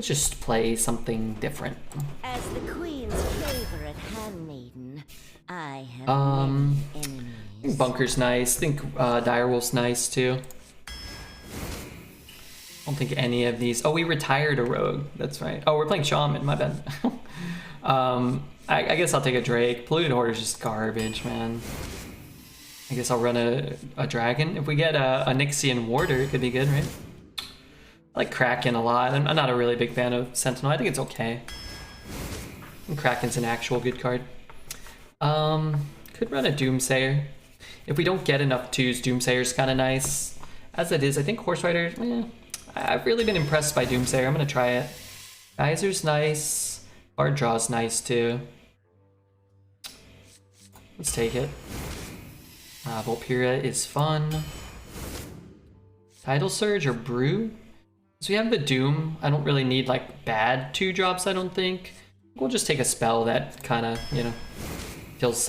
Let's just play something different. As the queen's favorite handmaiden, I have Um, many I think enemies. Bunker's nice. I think Direwolf's nice too. I don't think any of these. Oh, we retired a rogue. That's right. Oh, we're playing Shaman. My bad. I guess I'll take a Drake. Polluted Horde is just garbage, man. I guess I'll run a dragon. If we get a Nyxian Warder, it could be good, right? I like Kraken a lot. I'm not a really big fan of Sentinel. I think it's okay. And Kraken's an actual good card. Could run a Doomsayer. If we don't get enough twos, Doomsayer's kind of nice. As it is, I think Horse Rider, I've really been impressed by Doomsayer. I'm going to try it. Geyser's nice. Card draw's nice too. Let's take it. Volpyra is fun. Tidal Surge or Brew? So we have the Doom. I don't really need like bad 2-drops, I don't think. We'll just take a spell that kind of, you know, kills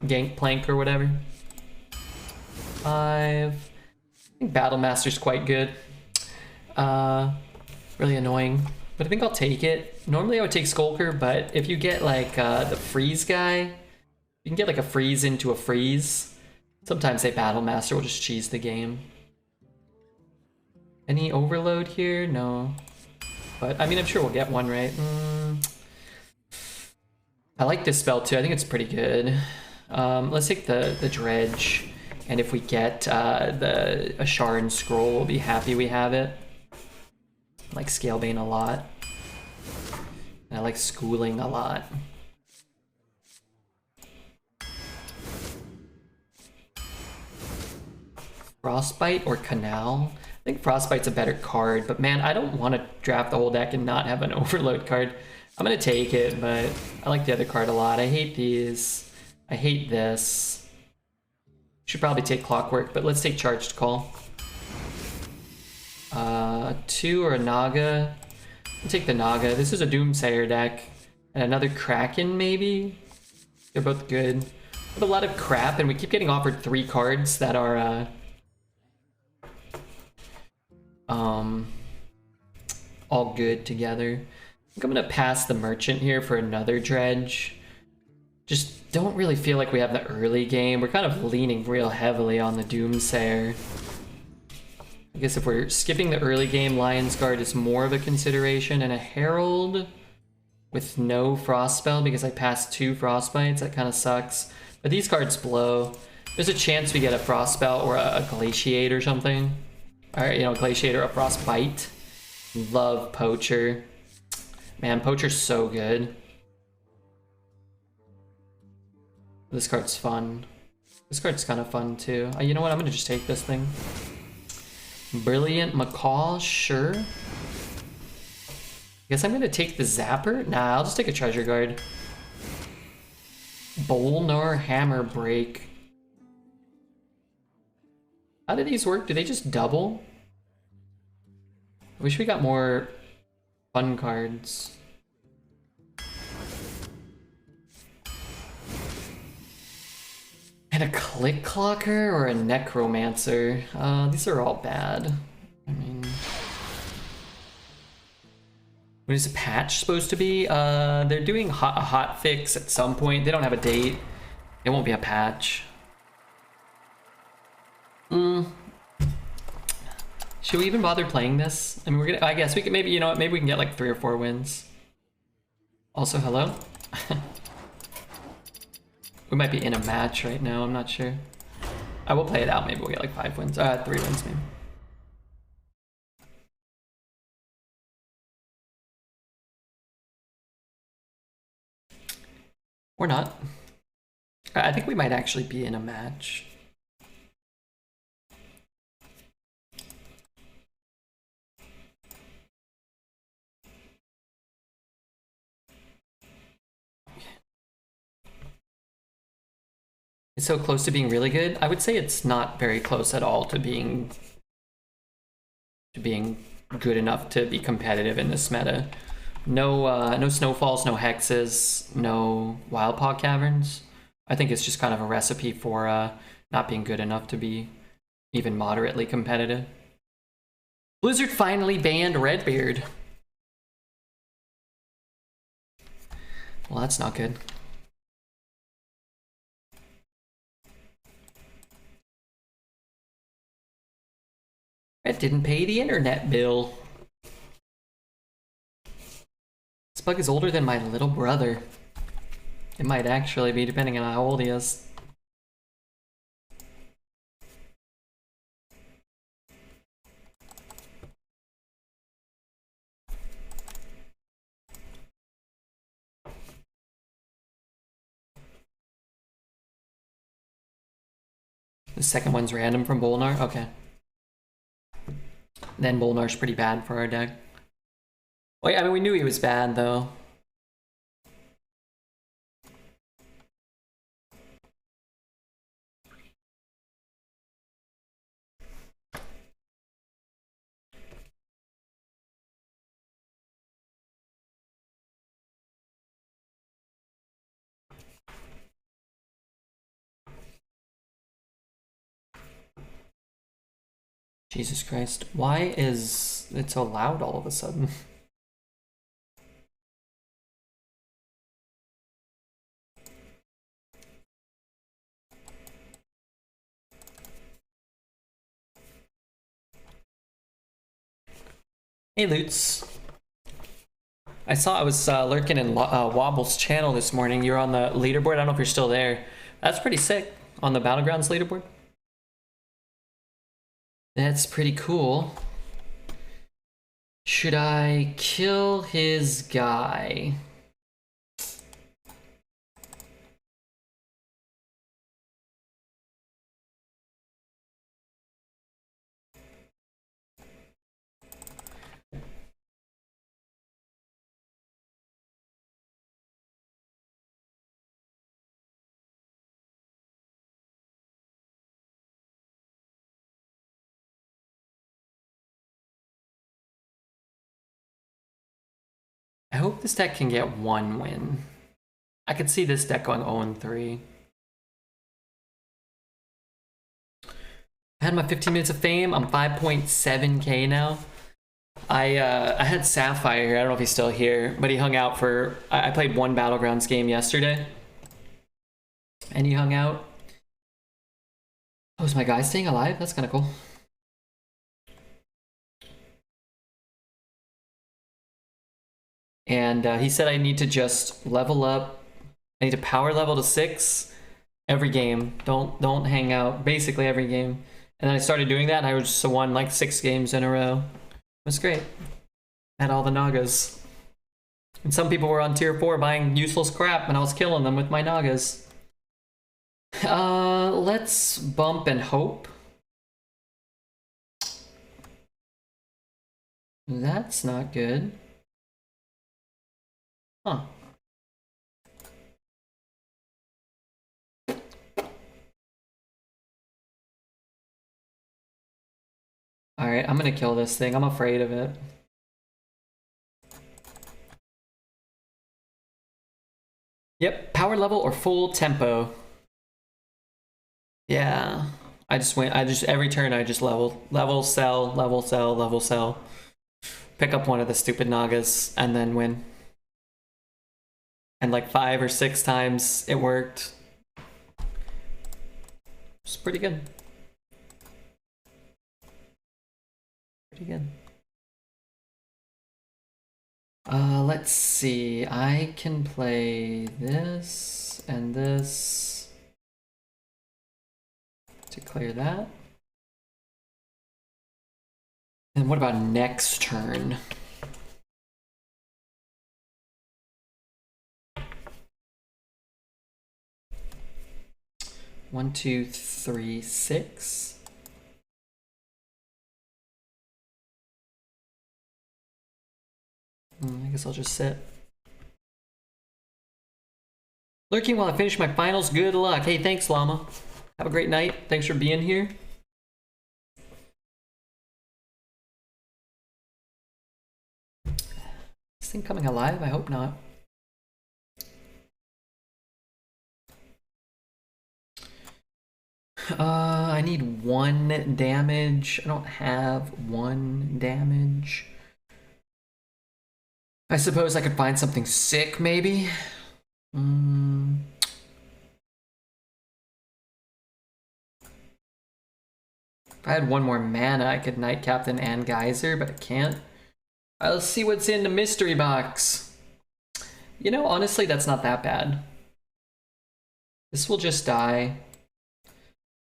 Gangplank or whatever. 5. I think Battle Master's quite good. Really annoying, but I think I'll take it. Normally I would take Skulker, but if you get like the freeze guy, you can get like a freeze into a freeze. Sometimes a Battle Master will just cheese the game. Any overload here? No. But I mean, I'm sure we'll get one, right? I like this spell too. I think it's pretty good. Let's take the Dredge. And if we get a Asharan Scroll, we'll be happy we have it. I like Scalebane a lot. And I like Schooling a lot. Frostbite or Canal? I think Frostbite's a better card, but man, I don't want to draft the whole deck and not have an Overload card. I'm gonna take it, but I like the other card a lot. I hate these. I hate this. Should probably take Clockwork, but let's take Charged Call. 2 or a Naga. I'll take the Naga. This is a Doomsayer deck. And another Kraken, maybe? They're both good. But a lot of crap, and we keep getting offered 3 cards that are all good together. I think I'm gonna pass the Merchant here for another Dredge. Just don't really feel like we have the early game. We're kind of leaning real heavily on the Doomsayer. I guess if we're skipping the early game, Lion's Guard is more of a consideration, and a Herald with no Frostspell because I passed 2 Frostbites. That kind of sucks. But these cards blow. There's a chance we get a Frostspell or a Glaciate or something. Or, you know, Glaciate or a Frostbite. Love Poacher. Man, Poacher's so good. This card's fun. This card's kind of fun too. You know what? I'm gonna just take this thing. Brilliant Macaw, sure. Guess I'm gonna take the Zapper. Nah, I'll just take a Treasure Guard. Bolnar Hammerbeak. How do these work? Do they just double? I wish we got more fun cards. And a Click Clocker or a Necromancer. These are all bad. I mean, what is a patch supposed to be? They're doing a hot fix at some point. They don't have a date. It won't be a patch. Should we even bother playing this? I mean, I guess we could maybe, you know what, maybe we can get like 3 or 4 wins. Also, hello? We might be in a match right now, I'm not sure. I will play it out, maybe we'll get like 5 wins. 3 wins maybe. Or not. I think we might actually be in a match. It's so close to being really good. I would say it's not very close at all to being good enough to be competitive in this meta. No snowfalls, no hexes, no Wildpaw Caverns. I think it's just kind of a recipe for not being good enough to be even moderately competitive. Blizzard finally banned RedBeard. Well, that's not good. I didn't pay the internet bill. This bug is older than my little brother. It might actually be, depending on how old he is. The second one's random from Bolnar? Okay. Then Bolnar's pretty bad for our deck. Wait, I mean, we knew he was bad, though. Jesus Christ. Why is it so loud all of a sudden? Hey, Lutz. I saw I was lurking in Wobble's channel this morning. You're on the leaderboard. I don't know if you're still there. That's pretty sick. On the Battlegrounds leaderboard. That's pretty cool. Should I kill his guy? I hope this deck can get one win. I could see this deck going 0-3. I had my 15 minutes of fame. I'm 5.7k now. I had Sapphire here. I don't know if he's still here, but he hung out for... I played one Battlegrounds game yesterday. And he hung out. Oh, is my guy staying alive? That's kind of cool. And he said I need to just level up. I need to power level to 6 every game. Don't hang out. Basically every game. And then I started doing that, and I just won like 6 games in a row. It was great. Had all the Nagas. And some people were on tier 4 buying useless crap, and I was killing them with my Nagas. Let's bump and hope. That's not good. Huh. Alright, I'm gonna kill this thing. I'm afraid of it. Yep, power level or full tempo. Yeah. Every turn I just level, sell, level, sell, level, sell. Pick up one of the stupid Nagas and then win. And like 5 or 6 times it worked. It's pretty good. Pretty good. Let's see. I can play this and this to clear that. And what about next turn? One, two, three, 6. I guess I'll just sit. Lurking while I finish my finals. Good luck. Hey, thanks, Llama. Have a great night. Thanks for being here. Is this thing coming alive? I hope not. I need 1 damage. I don't have 1 damage. I suppose I could find something sick, maybe. If I had one more mana, I could Knight Captain and Geyser, but I can't. I'll see what's in the mystery box. You know, honestly, that's not that bad. This will just die.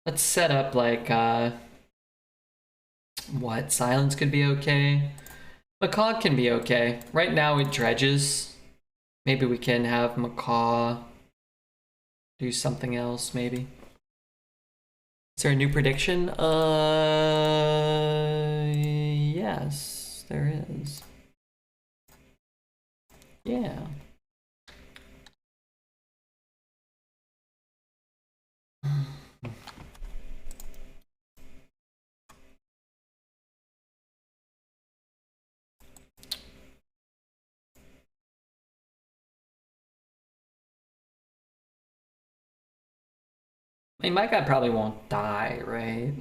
Let's set up like, what? Silence could be okay. Macaw can be okay. Right now it dredges. Maybe we can have Macaw do something else, maybe. Is there a new prediction? Yes, there is. Yeah. I mean, my guy probably won't die, right?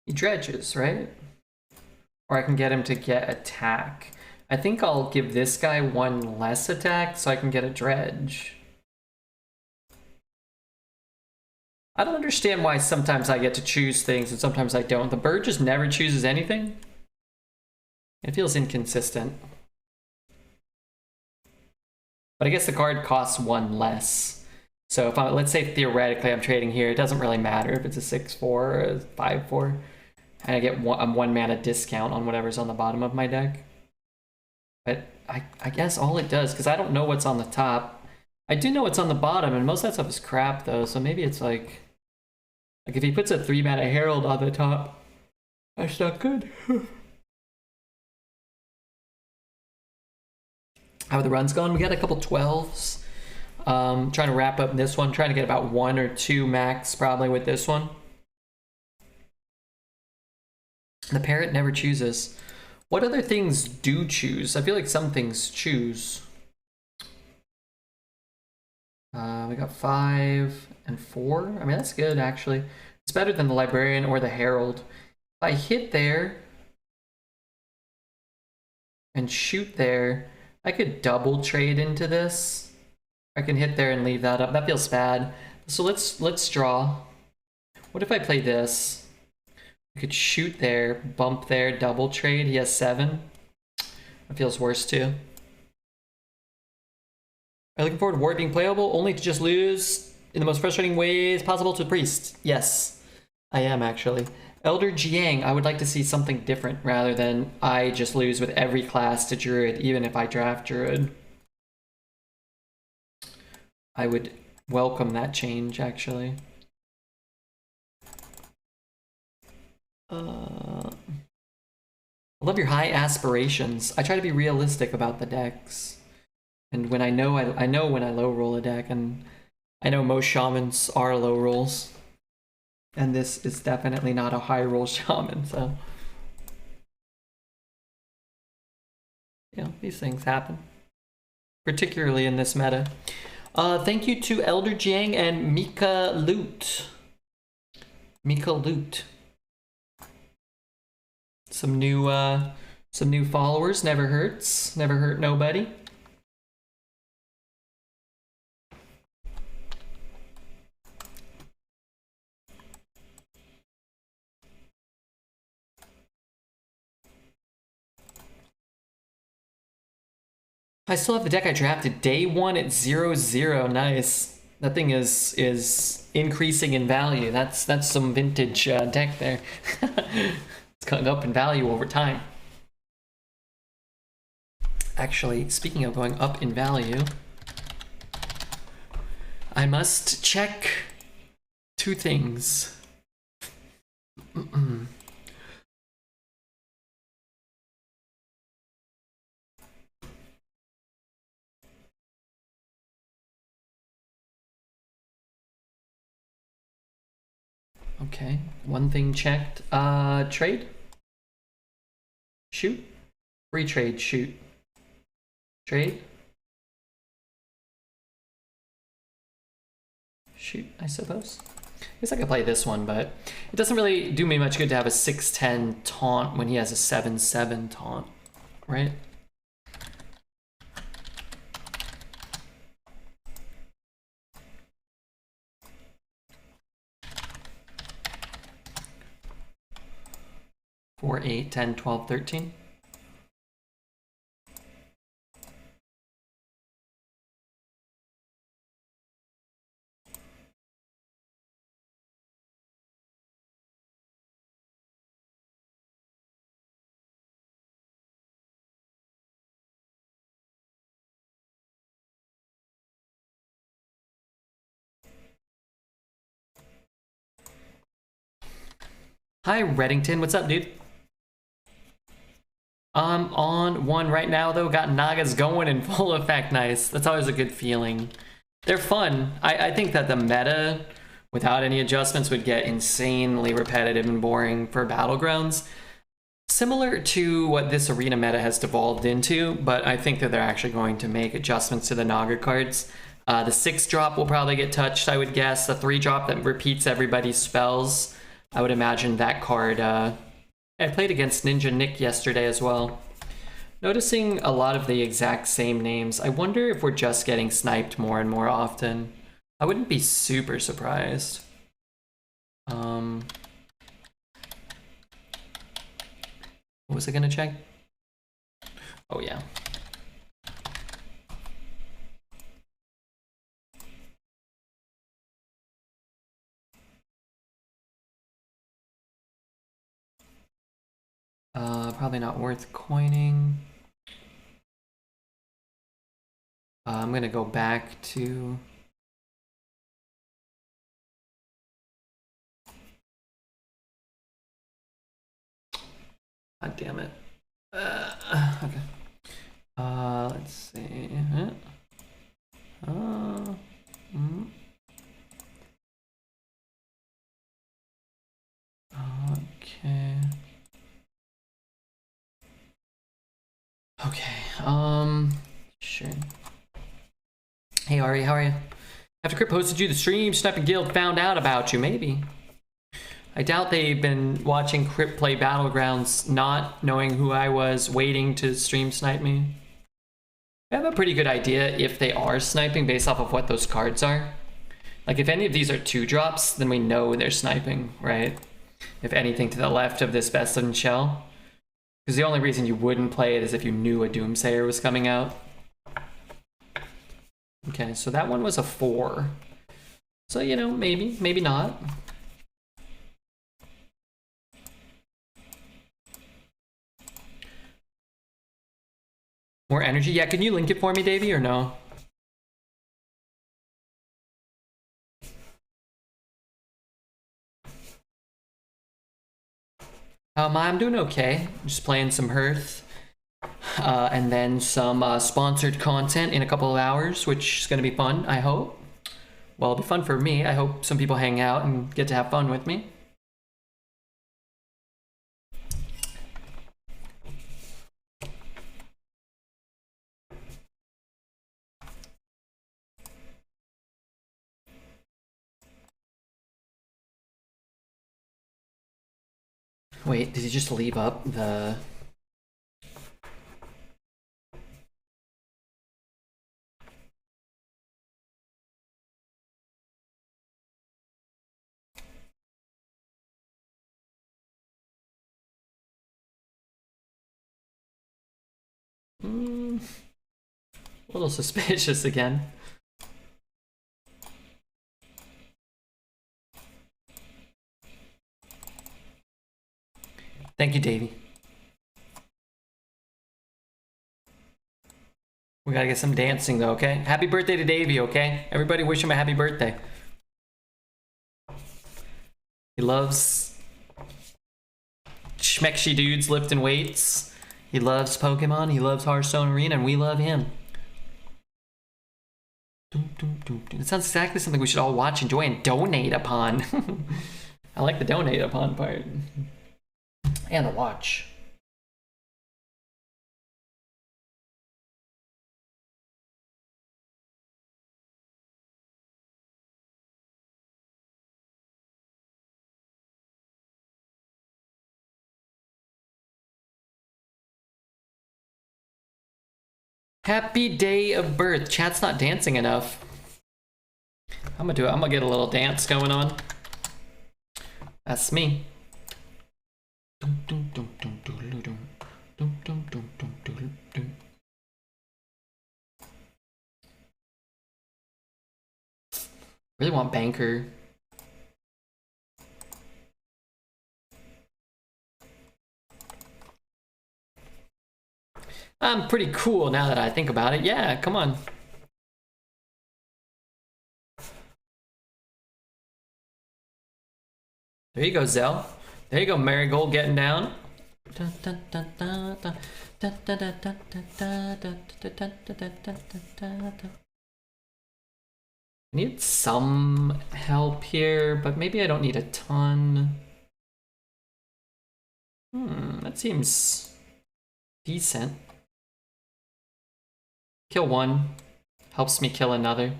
He dredges, right? Or I can get him to get attack. I think I'll give this guy one less attack so I can get a dredge. I don't understand why sometimes I get to choose things and sometimes I don't. The bird just never chooses anything. It feels inconsistent. But I guess the card costs one less. So if let's say theoretically I'm trading here, it doesn't really matter if it's a 6-4 or a 5-4. And I get a 1 mana discount on whatever's on the bottom of my deck. But I guess all it does, because I don't know what's on the top. I do know what's on the bottom, and most of that stuff is crap though, so maybe it's like if he puts a 3 mana Herald on the top, that's not good. How are the runs going? We got a couple 12s. Trying to wrap up this one, trying to get about 1 or 2 max probably with this one. The parrot never chooses. What other things do choose? I feel like some things choose. We got 5 and 4. I mean, that's good, actually. It's better than the Librarian or the Herald. If I hit there and shoot there, I could double trade into this. I can hit there and leave that up. That feels bad. So let's draw. What if I play this? I could shoot there, bump there, double trade. He has 7. That feels worse too. Are you looking forward to War being playable, only to just lose in the most frustrating ways possible to Priest? Yes, I am actually. Elder Jiang, I would like to see something different rather than I just lose with every class to Druid, even if I draft Druid. I would welcome that change, actually. I love your high aspirations. I try to be realistic about the decks. And when I know when I low roll a deck, and I know most shamans are low rolls. And this is definitely not a high roll shaman, so. You know, these things happen. Particularly in this meta. Thank you to Elder Jiang and Mika Loot. Mika Loot. Some new followers, never hurts. Never hurt nobody. I still have the deck I drafted day 1 at 0-0. Nice. That thing is increasing in value. That's some vintage deck there. It's going up in value over time. Actually, speaking of going up in value, I must check 2 things. Okay, one thing checked. Trade? Shoot? Free trade, shoot. Trade? shoot, I suppose. I guess I could play this one, but it doesn't really do me much good to have a 6/10 taunt when he has a 7/7 taunt, right? Four, 8, 10, 12, 13. Hi, Reddington. What's up, dude? I'm on one right now, though. Got Nagas going in full effect. Nice. That's always a good feeling. They're fun. I think that the meta, without any adjustments, would get insanely repetitive and boring for Battlegrounds. Similar to what this arena meta has devolved into, but I think that they're actually going to make adjustments to the Naga cards. The 6-drop will probably get touched, I would guess. The 3-drop that repeats everybody's spells. I would imagine that card. I played against Ninja Nick yesterday as well. Noticing a lot of the exact same names. I wonder if we're just getting sniped more and more often. I wouldn't be super surprised. What was I gonna check? Oh yeah. Probably not worth coining. I'm gonna go back to... God damn it. Okay. Let's see. Okay. Okay, sure. Hey Ari, how are you? After Crypt posted you the stream, Sniping Guild found out about you, maybe. I doubt they've been watching Crypt play Battlegrounds, not knowing who I was, waiting to stream snipe me. I have a pretty good idea if they are sniping based off of what those cards are. Like if any of these are 2-drops, then we know they're sniping, right? If anything to the left of this Best in Shell. Because the only reason you wouldn't play it is if you knew a Doomsayer was coming out. Okay, so that one was a 4. So, you know, maybe, maybe not. More energy? Yeah, can you link it for me, Davey, or no? I'm doing okay. Just playing some Hearth. And then some sponsored content in a couple of hours, which is going to be fun, I hope. Well, it'll be fun for me. I hope some people hang out and get to have fun with me. Wait, did he just leave up the... A little suspicious again. Thank you, Davey. We gotta get some dancing though, okay? Happy birthday to Davey, okay? Everybody wish him a happy birthday. He loves schmexy dudes lifting weights. He loves Pokemon, he loves Hearthstone Arena, and we love him. It sounds exactly something we should all watch, enjoy, and donate upon. I like the donate upon part. And the watch. Happy day of birth. Chat's not dancing enough. I'm gonna do it. I'm gonna get a little dance going on. That's me. Really want banker. I'm pretty cool now that I think about it. Yeah, come on. There you go, Zell. There you go, Marigold getting down. I need some help here, but maybe I don't need a ton. That seems decent. Kill one, helps me kill another.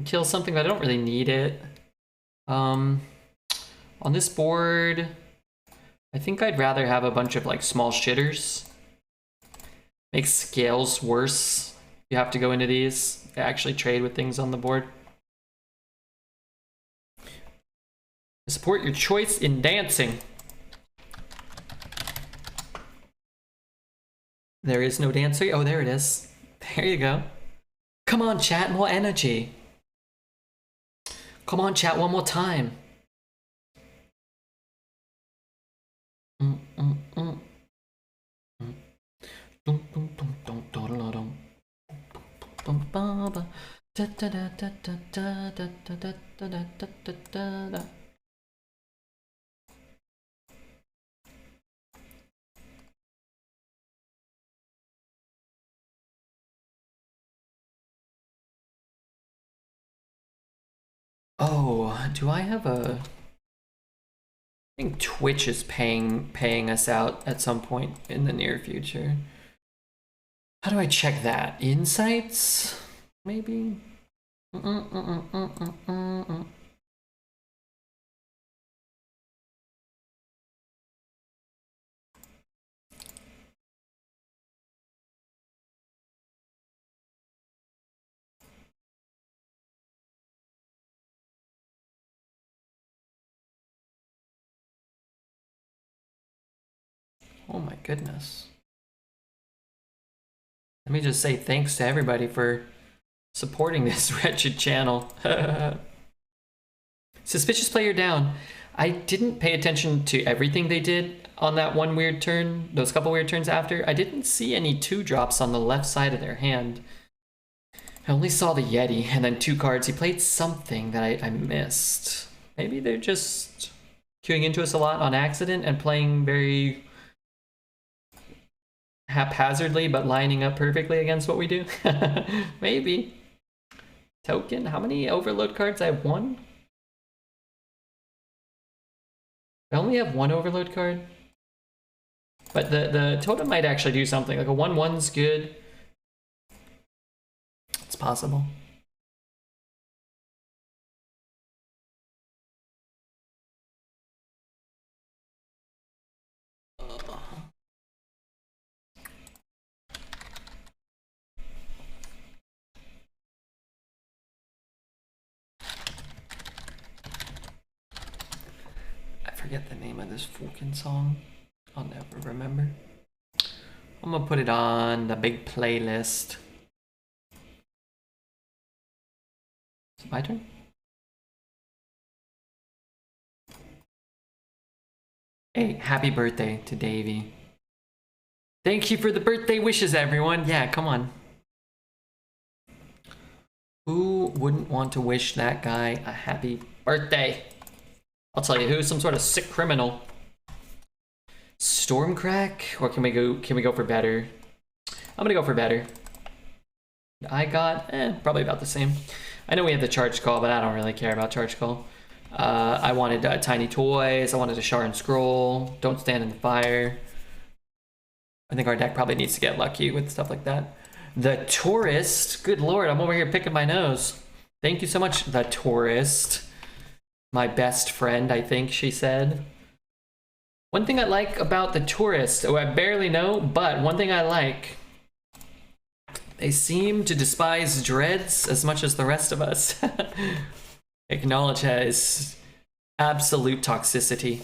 Kill something, but I don't really need it. On this board, I think I'd rather have a bunch of like small shitters. Makes scales worse. You have to go into these. Actually trade with things on the board. Support your choice in dancing. There is no dancer. Oh, there it is. There you go. Come on, chat, more energy. Come on, chat, one more time. Oh, do I have a... I think Twitch is paying us out at some point in the near future. How do I check that? Insights? Maybe? Oh my goodness. Let me just say thanks to everybody for supporting this wretched channel. Suspicious player down. I didn't pay attention to everything they did on that one weird turn, those couple weird turns after. I didn't see any 2-drops on the left side of their hand. I only saw the Yeti and then 2 cards. He played something that I missed. Maybe they're just queuing into us a lot on accident and playing very haphazardly but lining up perfectly against what we do. Maybe. Token, how many overload cards? I have 1. I only have 1 overload card. But the totem might actually do something. Like a 1/1's good. It's possible. Forget the name of this fucking song. I'll never remember. I'm gonna put it on the big playlist. Is it my turn? Hey, happy birthday to Davey. Thank you for the birthday wishes, everyone. Yeah, come on. Who wouldn't want to wish that guy a happy birthday? I'll tell you who, some sort of sick criminal. Stormcrack? Or can we go for better? I'm gonna go for better. I got, probably about the same. I know we have the charge call, but I don't really care about charge call. I wanted tiny toys, I wanted a shard and scroll, don't stand in the fire. I think our deck probably needs to get lucky with stuff like that. The Tourist, good lord, I'm over here picking my nose. Thank you so much, the Tourist. My best friend, I think she said. One thing I like about the Tourist, oh, I barely know, but one thing I like They seem to despise dreads as much as the rest of us. Acknowledge his absolute toxicity.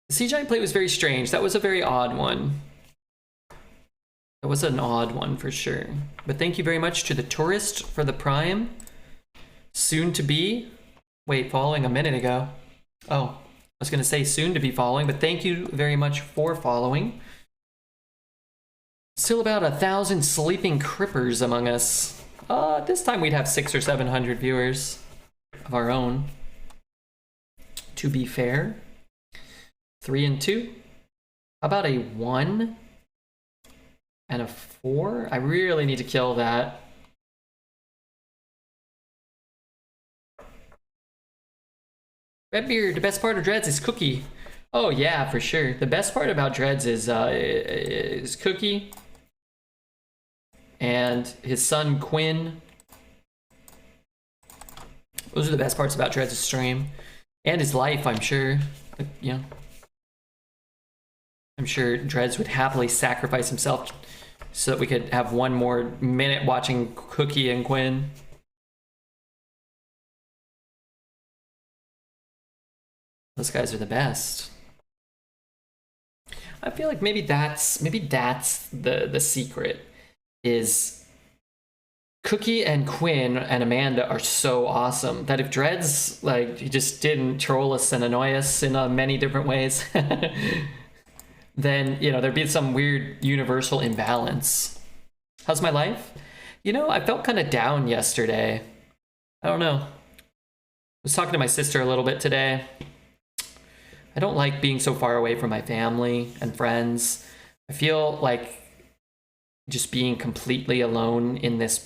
The sea giant plate was very strange. That was a very odd one. That was an odd one for sure. But thank you very much to the tourist for the prime. Soon to be. Wait, following a minute ago. Oh, I was going to say soon to be following, but thank you very much for following. Still about 1,000 sleeping crippers among us. This time we'd have 600 or 700 viewers of our own. To be fair. 3 and 2. How about a 1 and a 4? I really need to kill that. RedBeard, the best part of Dreads is Cookie. Oh yeah, for sure. The best part about Dreads is Cookie and his son Quinn. Those are the best parts about Dreads' stream. And his life, I'm sure. You know, I'm sure Dreads would happily sacrifice himself so that we could have one more minute watching Cookie and Quinn. Those guys are the best. I feel like maybe that's the secret, is Cookie and Quinn and Amanda are so awesome that if Dreads like just didn't troll us and annoy us in many different ways, then you know there'd be some weird universal imbalance. How's my life? You know, I felt kind of down yesterday. I don't know. I was talking to my sister a little bit today. I don't like being so far away from my family and friends. I feel like just being completely alone in this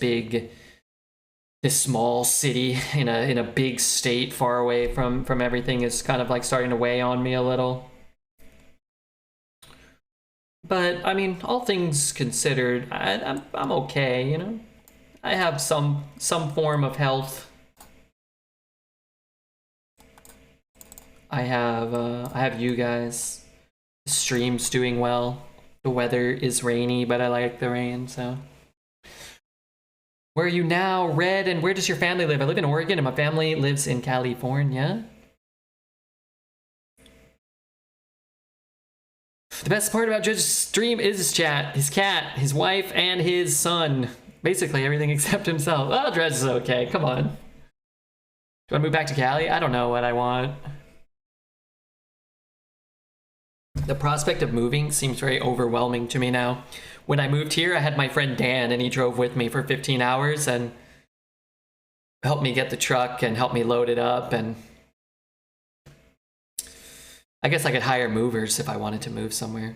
small city in a big state far away from everything is kind of like starting to weigh on me a little. But I mean, all things considered, I'm okay, you know. I have some form of health. I have you guys. The stream's doing well. The weather is rainy, but I like the rain, so. Where are you now, Red? And where does your family live? I live in Oregon and my family lives in California. The best part about Judge's stream is his chat, his cat, his wife, and his son. Basically everything except himself. Oh, Dredge is okay, come on. Do you want to move back to Cali? I don't know what I want. The prospect of moving seems very overwhelming to me now. When I moved here, I had my friend Dan, and he drove with me for 15 hours and helped me get the truck and helped me load it up. And I guess I could hire movers if I wanted to move somewhere.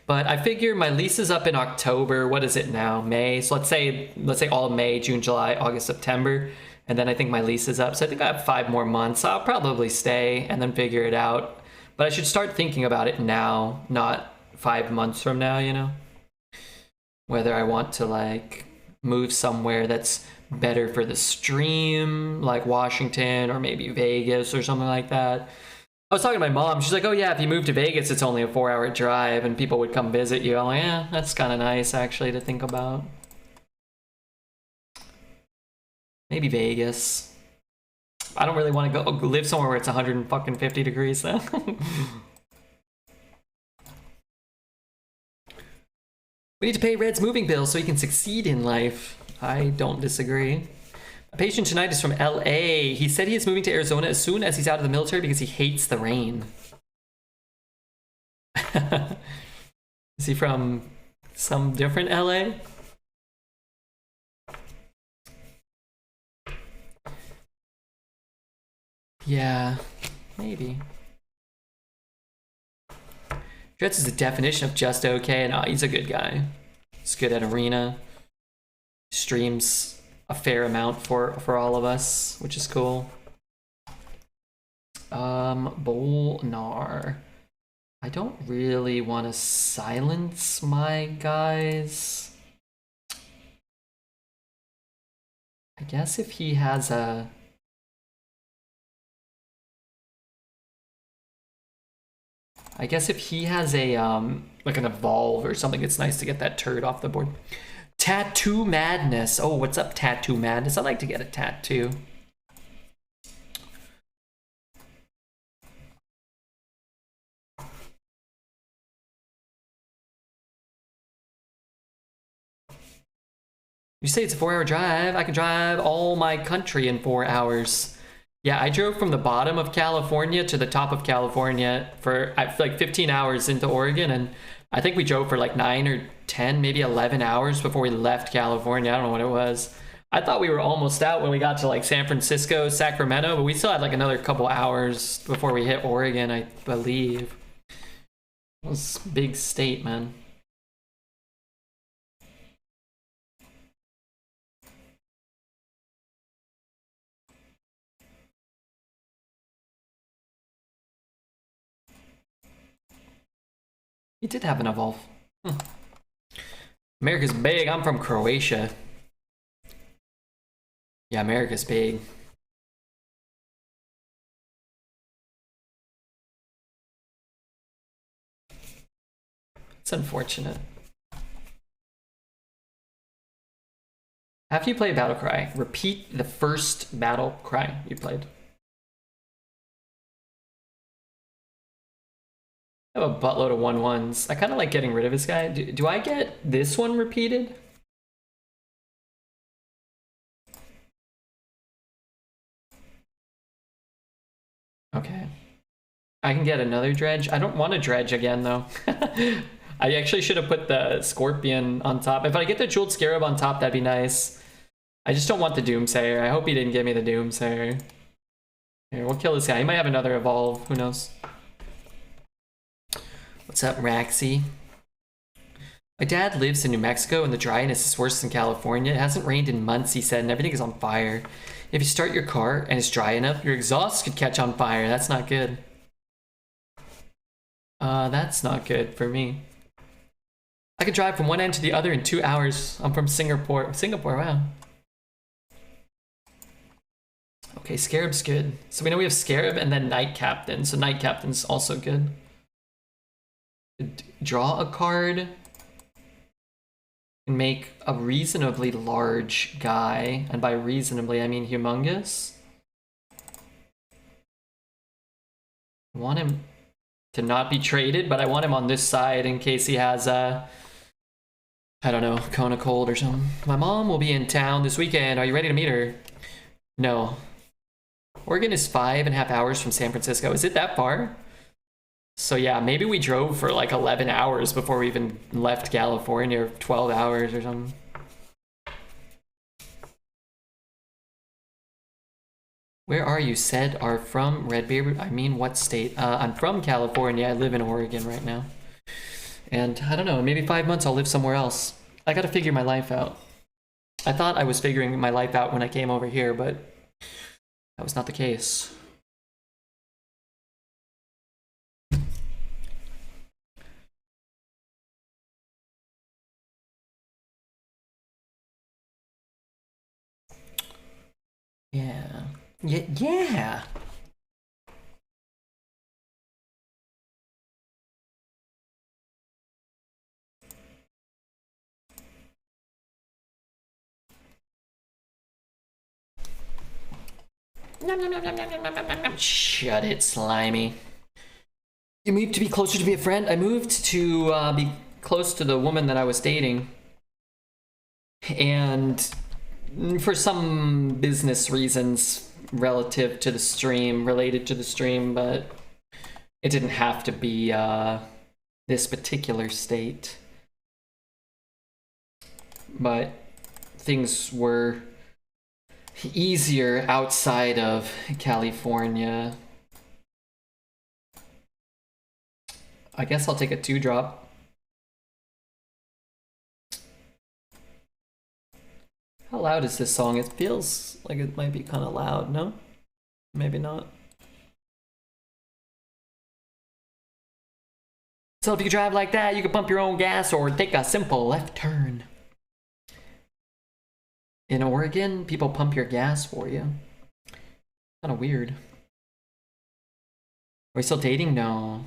But I figure my lease is up in October. What is it now? May. So let's say all of May, June, July, August, September. And then I think my lease is up. So I think I have 5 more months. I'll probably stay and then figure it out. But I should start thinking about it now, not 5 months from now, you know? Whether I want to, like, move somewhere that's better for the stream, like Washington or maybe Vegas or something like that. I was talking to my mom. She's like, oh, yeah, if you move to Vegas, it's only a 4-hour drive and people would come visit you. I'm like, yeah, that's kind of nice, actually, to think about. Maybe Vegas. I don't really want to go live somewhere where it's 150 degrees though. We need to pay Red's moving bill so he can succeed in life. I don't disagree. A patient tonight is from LA. He said he is moving to Arizona as soon as he's out of the military because he hates the rain. Is he from some different LA? Yeah, maybe. Dreads is the definition of just okay, and he's a good guy. He's good at arena. Streams a fair amount for all of us, which is cool. Bolnar. I don't really want to silence my guys. I guess if he has a... like an evolve or something, it's nice to get that turd off the board. Tattoo Madness. Oh, what's up, Tattoo Madness? I'd like to get a tattoo. You say it's a 4-hour drive. I can drive all my country in 4 hours. Yeah, I drove from the bottom of California to the top of California for like 15 hours into Oregon, and I think we drove for like 9 or 10, maybe 11 hours before we left California. I don't know what it was. I thought we were almost out when we got to like San Francisco, Sacramento, but we still had like another couple hours before we hit Oregon, I believe. It was a big state, man. He did have an evolve. America's big. I'm from Croatia. Yeah, America's big. It's unfortunate. After you play Battle Cry, repeat the first Battle Cry you played. I have a buttload of 1/1s. I kind of like getting rid of this guy. Do I get this one repeated? Okay. I can get another dredge. I don't want a dredge again, though. I actually should have put the scorpion on top. If I get the jeweled scarab on top, that'd be nice. I just don't want the doomsayer. I hope he didn't give me the doomsayer. Here, we'll kill this guy. He might have another evolve. Who knows? What's up, Raxy? My dad lives in New Mexico, and the dryness is worse than California. It hasn't rained in months, he said, and everything is on fire. If you start your car and it's dry enough, your exhaust could catch on fire. That's not good. That's not good for me. I could drive from one end to the other in 2 hours. I'm from Singapore. Singapore, wow. Okay, Scarab's good. So we know we have Scarab and then Knight Captain. So Knight Captain's also good. Draw a card and make a reasonably large guy, and by reasonably I mean humongous. I want him to not be traded, but I want him on this side in case he has a, I don't know, Kona Cold or something. My mom will be in town this weekend. Are you ready to meet her? No. Oregon is 5.5 hours from San Francisco. Is it that far? So yeah, maybe we drove for like 11 hours before we even left California, or 12 hours or something. Where are you? Said are from RedBeard. I mean, what state? I'm from California. I live in Oregon right now. And I don't know, maybe 5 months I'll live somewhere else. I gotta figure my life out. I thought I was figuring my life out when I came over here, but that was not the case. Yeah. Yeah. Shut it, Slimy. You moved to be closer to be a friend? I moved to be close to the woman that I was dating. And for some business reasons relative to the stream, related to the stream, but it didn't have to be this particular state. But things were easier outside of California. I guess I'll take a 2-drop. How loud is this song? It feels like it might be kind of loud, no? Maybe not. So if you drive like that, you can pump your own gas or take a simple left turn. In Oregon, people pump your gas for you. Kind of weird. Are we still dating? No.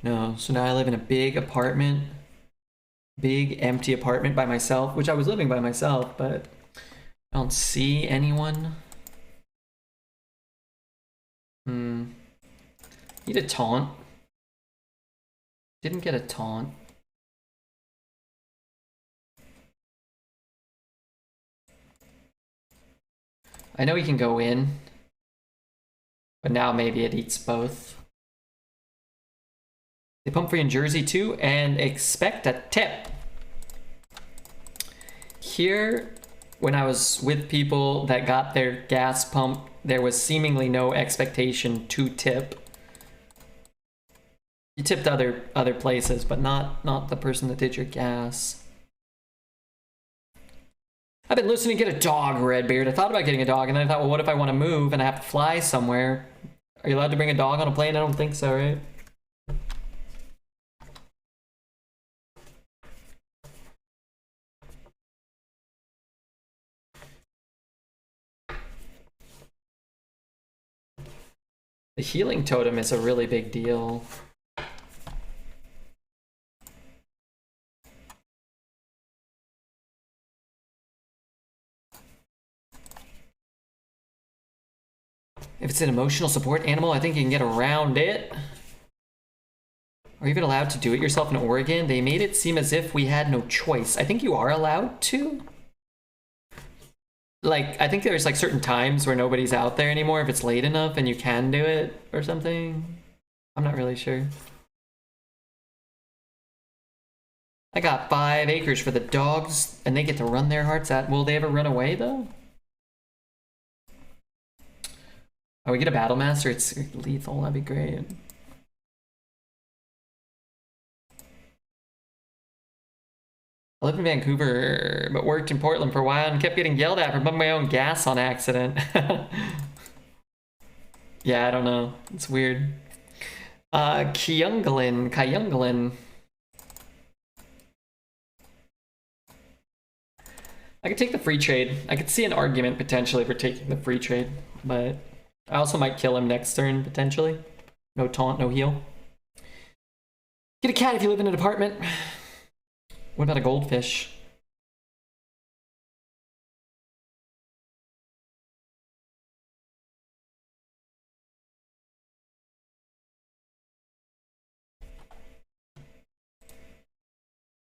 No, so now I live in a big apartment big empty apartment by myself, which I was living by myself, but I don't see anyone. Need a taunt. Didn't get a taunt. I know he can go in, but now maybe it eats both. They pump free in Jersey too, and expect a tip. Here, when I was with people that got their gas pump, there was seemingly no expectation to tip. You tipped other places, but not the person that did your gas. I've been listening to get a dog, RedBeard. I thought about getting a dog, and then I thought, well, what if I want to move and I have to fly somewhere? Are you allowed to bring a dog on a plane? I don't think so, right? The healing totem is a really big deal. If it's an emotional support animal, I think you can get around it. Are you even allowed to do it yourself in Oregon? They made it seem as if we had no choice. I think you are allowed to. Like, I think there's like certain times where nobody's out there anymore if it's late enough and you can do it or something. I'm not really sure. I got 5 acres for the dogs and they get to run their hearts out. Will they ever run away though? Oh, we get a battle master, it's lethal, that'd be great. I lived in Vancouver, but worked in Portland for a while and kept getting yelled at for pumping my own gas on accident. Yeah, I don't know. It's weird. Kyunglin. I could take the free trade. I could see an argument potentially for taking the free trade, but I also might kill him next turn, potentially. No taunt, no heal. Get a cat if you live in an apartment. What about a goldfish?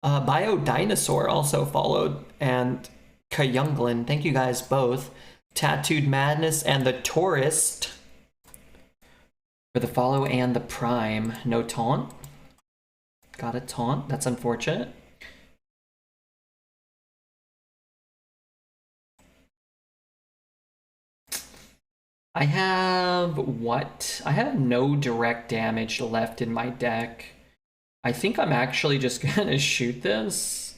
Biodinosaur also followed, and Kyunglin, thank you guys both. Tattooed Madness and the Tourist for the follow and the prime. No taunt. Got a taunt. That's unfortunate. I have what? I have no direct damage left in my deck. I think I'm actually just gonna shoot this.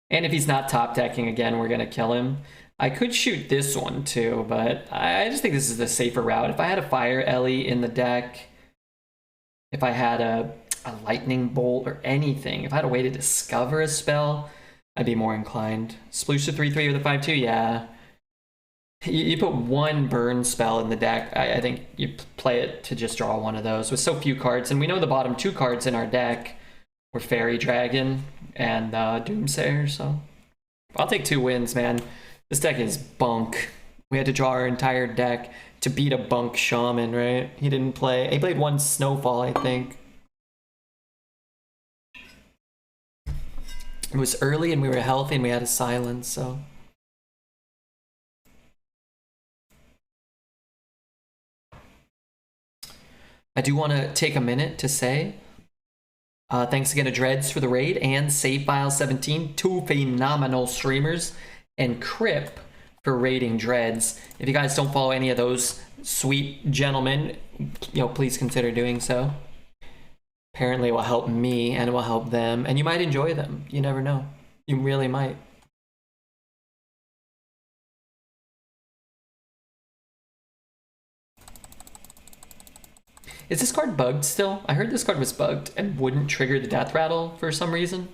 And if he's not top decking again, we're gonna kill him. I could shoot this one too, but I just think this is the safer route. If I had a Fire Ellie in the deck, if I had a Lightning Bolt or anything, if I had a way to discover a spell, I'd be more inclined. Sploosh the 3/3 with a 5/2, yeah. You put one burn spell in the deck, I think you play it to just draw one of those with so few cards. And we know the bottom 2 cards in our deck were Fairy Dragon and Doomsayer, so I'll take 2 wins, man. This deck is bunk. We had to draw our entire deck to beat a bunk Shaman, right? He didn't play. He played 1 Snowfall, I think. It was early and we were healthy and we had a silence, so... I do want to take a minute to say thanks again to Dreads for the raid and SaveFile17, 2 phenomenal streamers, and Crip for raiding Dreads. If you guys don't follow any of those sweet gentlemen, please consider doing so. Apparently it will help me and it will help them, and you might enjoy them. You never know. You really might. Is this card bugged still? I heard this card was bugged and wouldn't trigger the death rattle for some reason.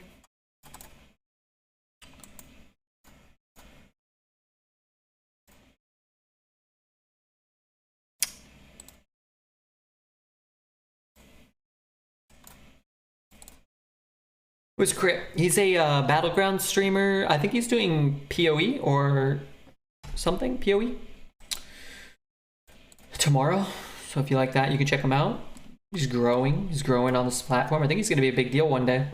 Who's Crit? He's a Battleground streamer. I think he's doing PoE or something. PoE tomorrow. So if you like that, you can check him out. He's growing. He's growing on this platform. I think he's going to be a big deal one day.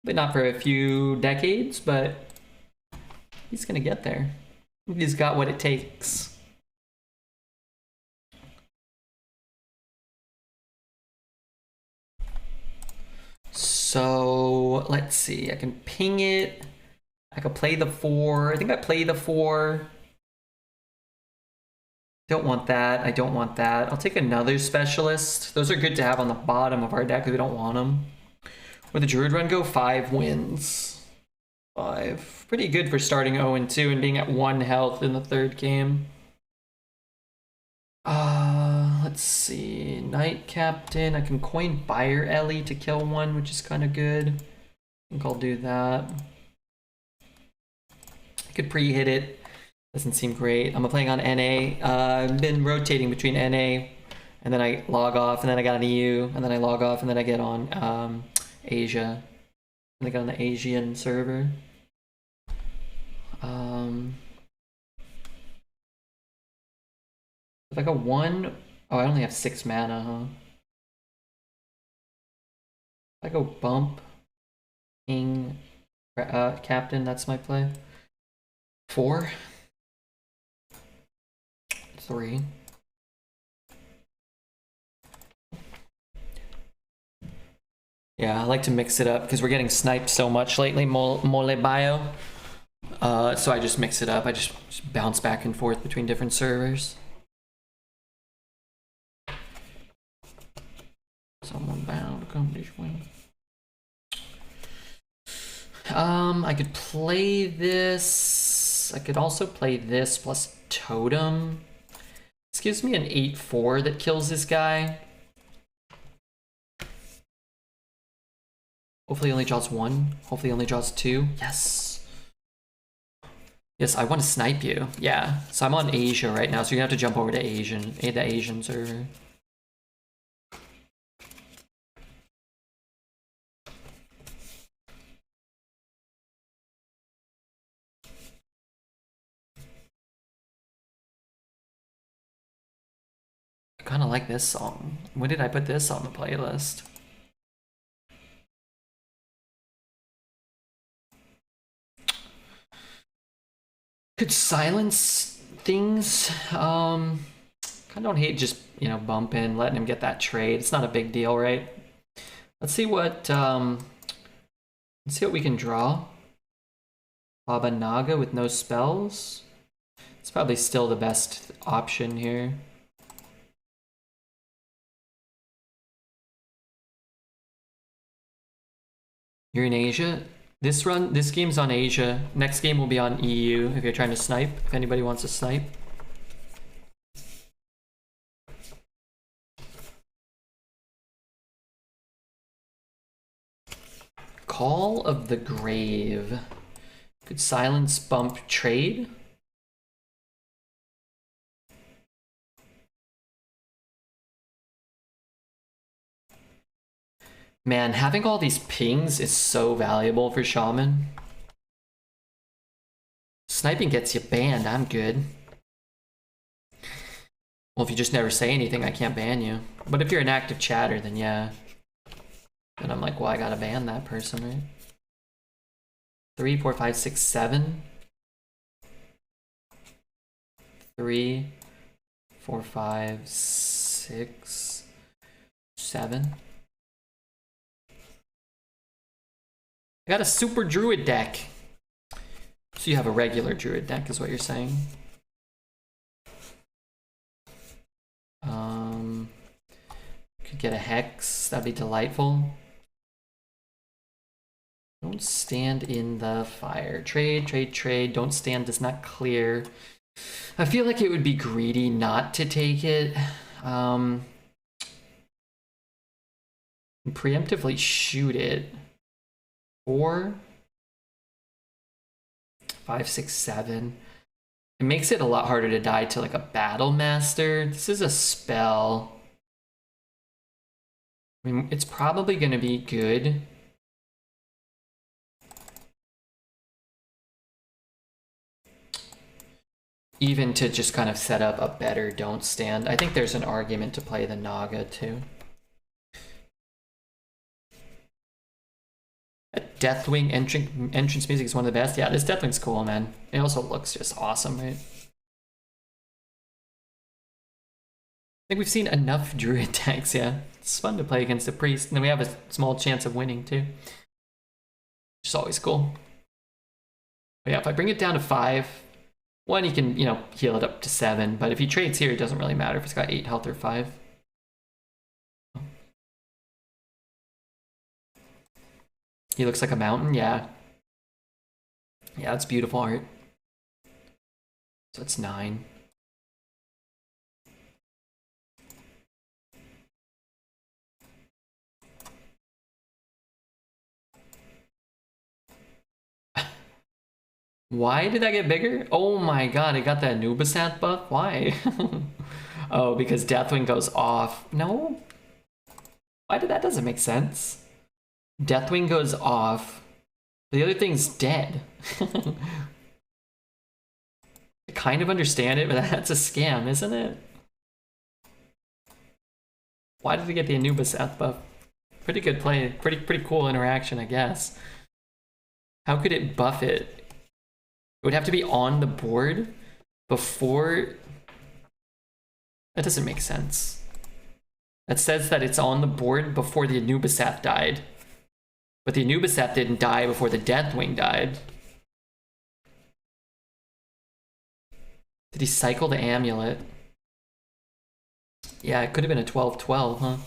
But not for a few decades, but he's going to get there. He's got what it takes. So let's see. I can ping it. I could play the 4. I think I play the 4. Don't want that. I don't want that. I'll take another specialist. Those are good to have on the bottom of our deck because we don't want them. Where the Druid run go? 5 wins. 5. Pretty good for starting 0-2 and being at 1 health in the 3rd game. Let's see. Knight Captain. I can coin Buyer Ellie to kill 1, which is kind of good. I think I'll do that. I could pre-hit it. Doesn't seem great. I'm playing on NA. I've been rotating between NA, and then I log off, and then I got on EU, and then I log off, and then I get on Asia. And I got on the Asian server. If I go 1, oh, I only have 6 mana, huh? If I go bump, king, captain, that's my play. 4. 3. Yeah, I like to mix it up because we're getting sniped so much lately, mole bio. So I just mix it up. I just bounce back and forth between different servers. Someone bound, come this way. I could play this. I could also play this plus Totem. This gives me an 8/4 that kills this guy. Hopefully he only draws 1. Hopefully he only draws 2. Yes. Yes, I want to snipe you. Yeah. So I'm on Asia right now, so you have to jump over to the Asian server. I kind of like this song. When did I put this on the playlist? Could silence things. Kind of don't hate just, you know, bumping, letting him get that trade. It's not a big deal, right? Let's see what we can draw. Baba Naga with no spells. It's probably still the best option here. You're in Asia? This game's on Asia. Next game will be on EU if you're trying to snipe, if anybody wants to snipe. Call of the Grave. Could silence bump trade? Man, having all these pings is so valuable for Shaman. Sniping gets you banned, I'm good. Well, if you just never say anything, I can't ban you. But if you're an active chatter, then yeah. Then I'm like, well, I gotta ban that person, right? 3, 4, 5, 6, 7. 3, 4, 5, 6, 7. I got a super druid deck. So you have a regular druid deck is what you're saying. Could get a hex, that'd be delightful. Don't stand in the fire. Trade, trade, trade. Don't stand does not clear. I feel like it would be greedy not to take it. Preemptively shoot it. 4, 5, 6, 7. It makes it a lot harder to die to like a battle master. This is a spell. I mean, it's probably going to be good. even to just kind of set up a better don't stand. I think there's an argument to play the Naga too. Deathwing entrance music is one of the best. Yeah, this Deathwing's cool, man. It also looks just awesome, right? I think we've seen enough druid decks, yeah. It's fun to play against a priest, and then we have a small chance of winning too. Which is always cool. But yeah, if I bring it down to 5, 1, he can, you know, heal it up to 7, but if he trades here, it doesn't really matter if it's got 8 health or 5. He looks like a mountain, yeah. Yeah, it's beautiful art. So it's 9. Why did that get bigger? Oh my god, it got that Nubisat buff? Why? Oh, because Deathwing goes off. No? Why did that? Doesn't make sense. Deathwing goes off. The other thing's dead. I kind of understand it, but that's a scam, isn't it? Why did we get the Anubis buff? Pretty good play. Pretty cool interaction, I guess. How could it buff it? It would have to be on the board before... That doesn't make sense. That says that it's on the board before the Anubisat died. But the Anubisat didn't die before the Deathwing died. Did he cycle the amulet? Yeah, it could have been a 12-12, huh?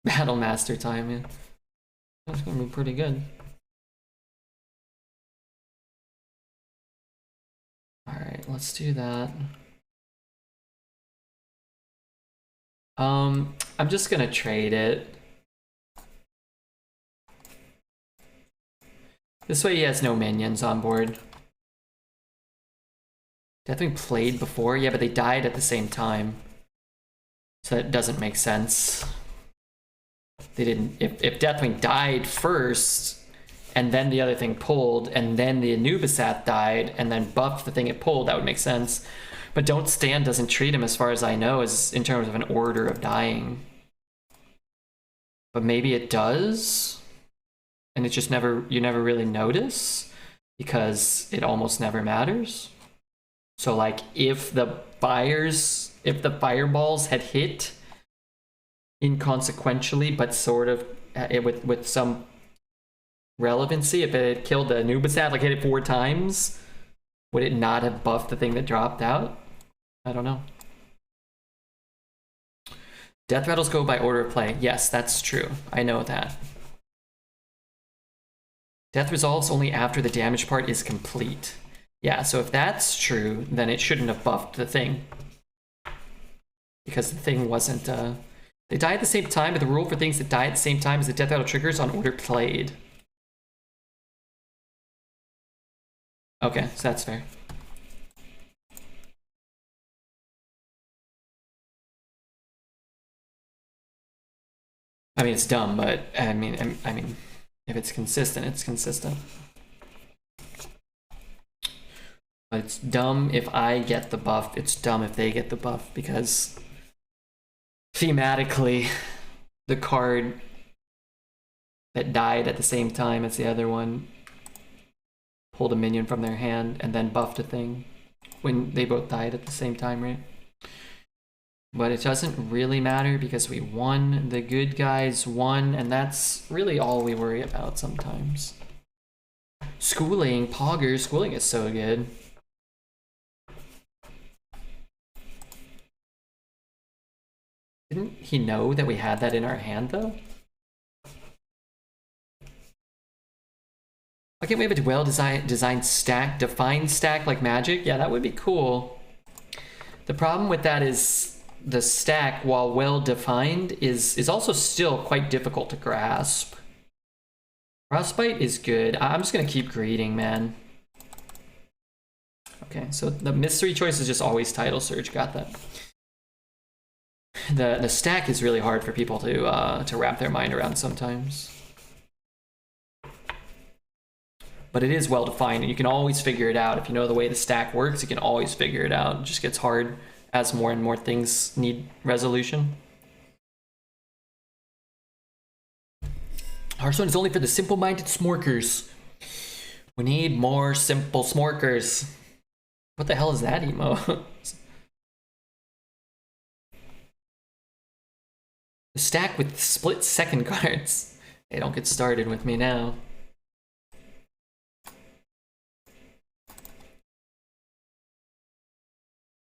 Battle Master time, yeah. That's gonna be pretty good. Alright, let's do that. I'm just gonna trade it. This way he has no minions on board. Deathwing played before? Yeah, but they died at the same time. So that doesn't make sense. They didn't... If Deathwing died first, and then the other thing pulled, and then the Anubisat died, and then buffed the thing it pulled, that would make sense. But Don't Stand doesn't treat him, as far as I know, as in terms of an order of dying. But maybe it does? And it just never... You never really notice? Because it almost never matters? So, like, if the fireballs had hit inconsequentially, but sort of with some relevancy, if it had killed the Anubisat, like hit it 4 times, would it not have buffed the thing that dropped out? I don't know. Death rattles go by order of play. Yes, that's true. I know that. Death resolves only after the damage part is complete. Yeah, so if that's true, then it shouldn't have buffed the thing. Because the thing wasn't... They die at the same time, but the rule for things that die at the same time is the death rattle triggers on order played. Okay, so that's fair. I mean, it's dumb, but I mean, if it's consistent, it's consistent. But it's dumb if I get the buff. It's dumb if they get the buff, because thematically, the card that died at the same time as the other one pulled a minion from their hand and then buffed a thing when they both died at the same time, right? But it doesn't really matter because we won. The good guys won, and that's really all we worry about sometimes. Schooling, Poggers, schooling is so good. Didn't he know that we had that in our hand, though? Why can't we have a well-designed stack, defined stack like Magic? Yeah, that would be cool. The problem with that is the stack, while well-defined, is also still quite difficult to grasp. Frostbite is good. I'm just gonna keep greeting, man. Okay, so the mystery choice is just always Tidal Surge. Got that. The stack is really hard for people to wrap their mind around sometimes. but it is well defined, and you can always figure it out. If you know the way the stack works, you can always figure it out. It just gets hard as more and more things need resolution. Hearthstone is only for the simple-minded smorkers. We need more simple smorkers. What the hell is that emo? The stack with split second cards. Hey, don't get started with me now.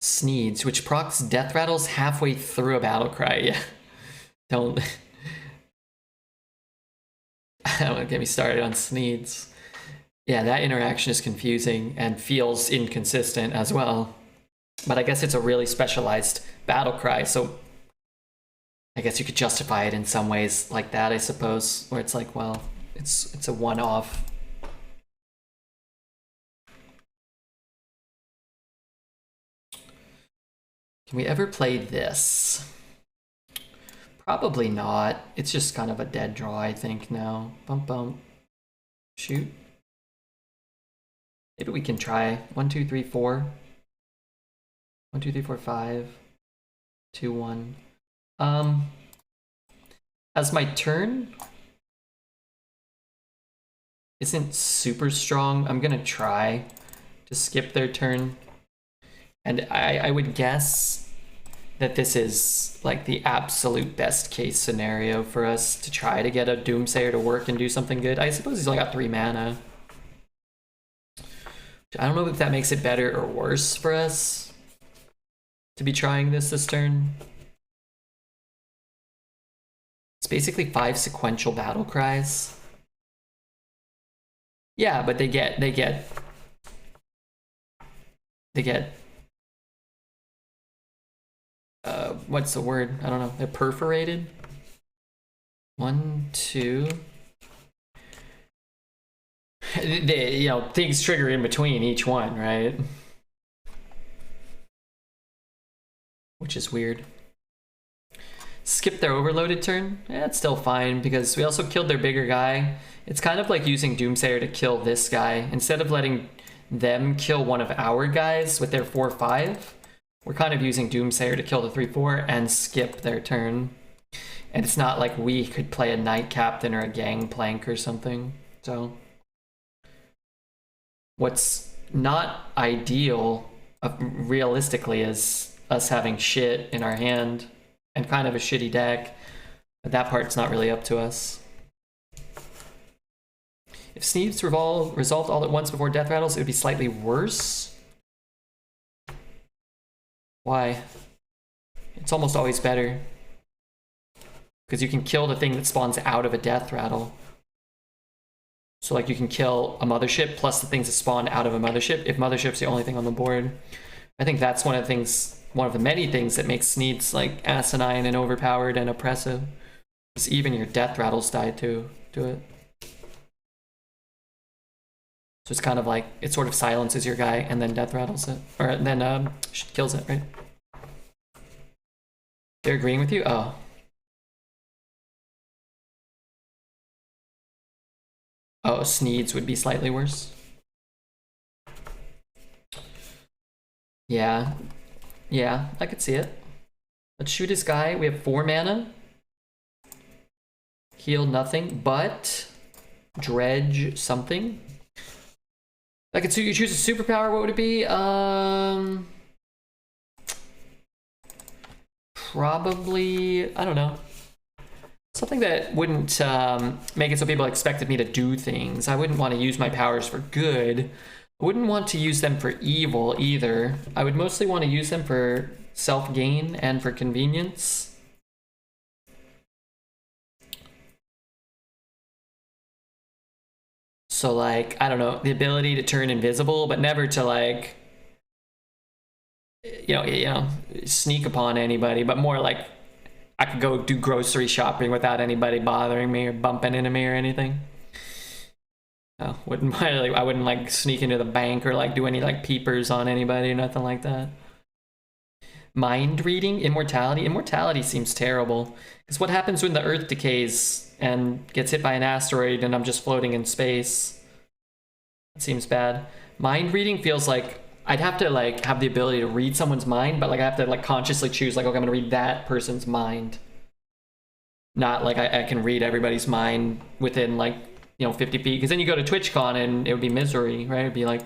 Sneeds, which procs death rattles halfway through a battle cry. Yeah. Don't get me started on Sneeds. Yeah, that interaction is confusing and feels inconsistent as well. But I guess it's a really specialized battle cry, so I guess you could justify it in some ways like that, I suppose, where it's like, well, it's a one-off. Can we ever play this? Probably not. It's just kind of a dead draw, I think, now. Bump, bump. Shoot. Maybe we can try 1, 2, 3, 4. 1, 2, 3, 4, 5. 2, 1. As my turn isn't super strong, I'm gonna try to skip their turn. And I would guess that this is like the absolute best case scenario for us to try to get a Doomsayer to work and do something good. I suppose he's only got 3 mana. I don't know if that makes it better or worse for us to be trying this turn. It's basically 5 sequential battle cries. Yeah, but they get what's the word? I don't know. They're perforated. 1, 2. They, you know, things trigger in between each one, right? Which is weird. Skip their overloaded turn? Yeah, it's still fine because we also killed their bigger guy. It's kind of like using Doomsayer to kill this guy. Instead of letting them kill one of our guys with their 4/5, we're kind of using Doomsayer to kill the 3/4 and skip their turn. And it's not like we could play a Knight Captain or a Gangplank or something. So what's not ideal realistically is us having shit in our hand and kind of a shitty deck, but that part's not really up to us. If Sneeds resolved all at once before death rattles, it would be slightly worse. Why? It's almost always better. Because you can kill the thing that spawns out of a death rattle. So like you can kill a mothership plus the things that spawn out of a mothership if mothership's the only thing on the board. I think that's one of the many things that makes Sneeds like asinine and overpowered and oppressive. Because even your death rattles die to it. So it's kind of like, it sort of silences your guy and then death rattles it. Or then kills it, right? They're agreeing with you? Oh. Oh, Sneeds would be slightly worse. Yeah. Yeah, I could see it. Let's shoot his guy. We have 4 mana. Heal nothing, but dredge something. I could choose a superpower. What would it be? Probably, I don't know. Something that wouldn't make it so people expected me to do things. I wouldn't want to use my powers for good. I wouldn't want to use them for evil either. I would mostly want to use them for self-gain and for convenience. So like, I don't know, the ability to turn invisible, but never to like, you know, sneak upon anybody, but more like I could go do grocery shopping without anybody bothering me or bumping into me or anything. I wouldn't like sneak into the bank or like do any like peepers on anybody or nothing like that. Mind reading, immortality. Immortality seems terrible. Because what happens when the Earth decays and gets hit by an asteroid and I'm just floating in space? It seems bad. Mind reading feels like I'd have to like have the ability to read someone's mind, but like I have to like consciously choose like, okay, I'm gonna read that person's mind. Not like I can read everybody's mind within like, 50 feet. Because then you go to TwitchCon and it would be misery, right? It'd be like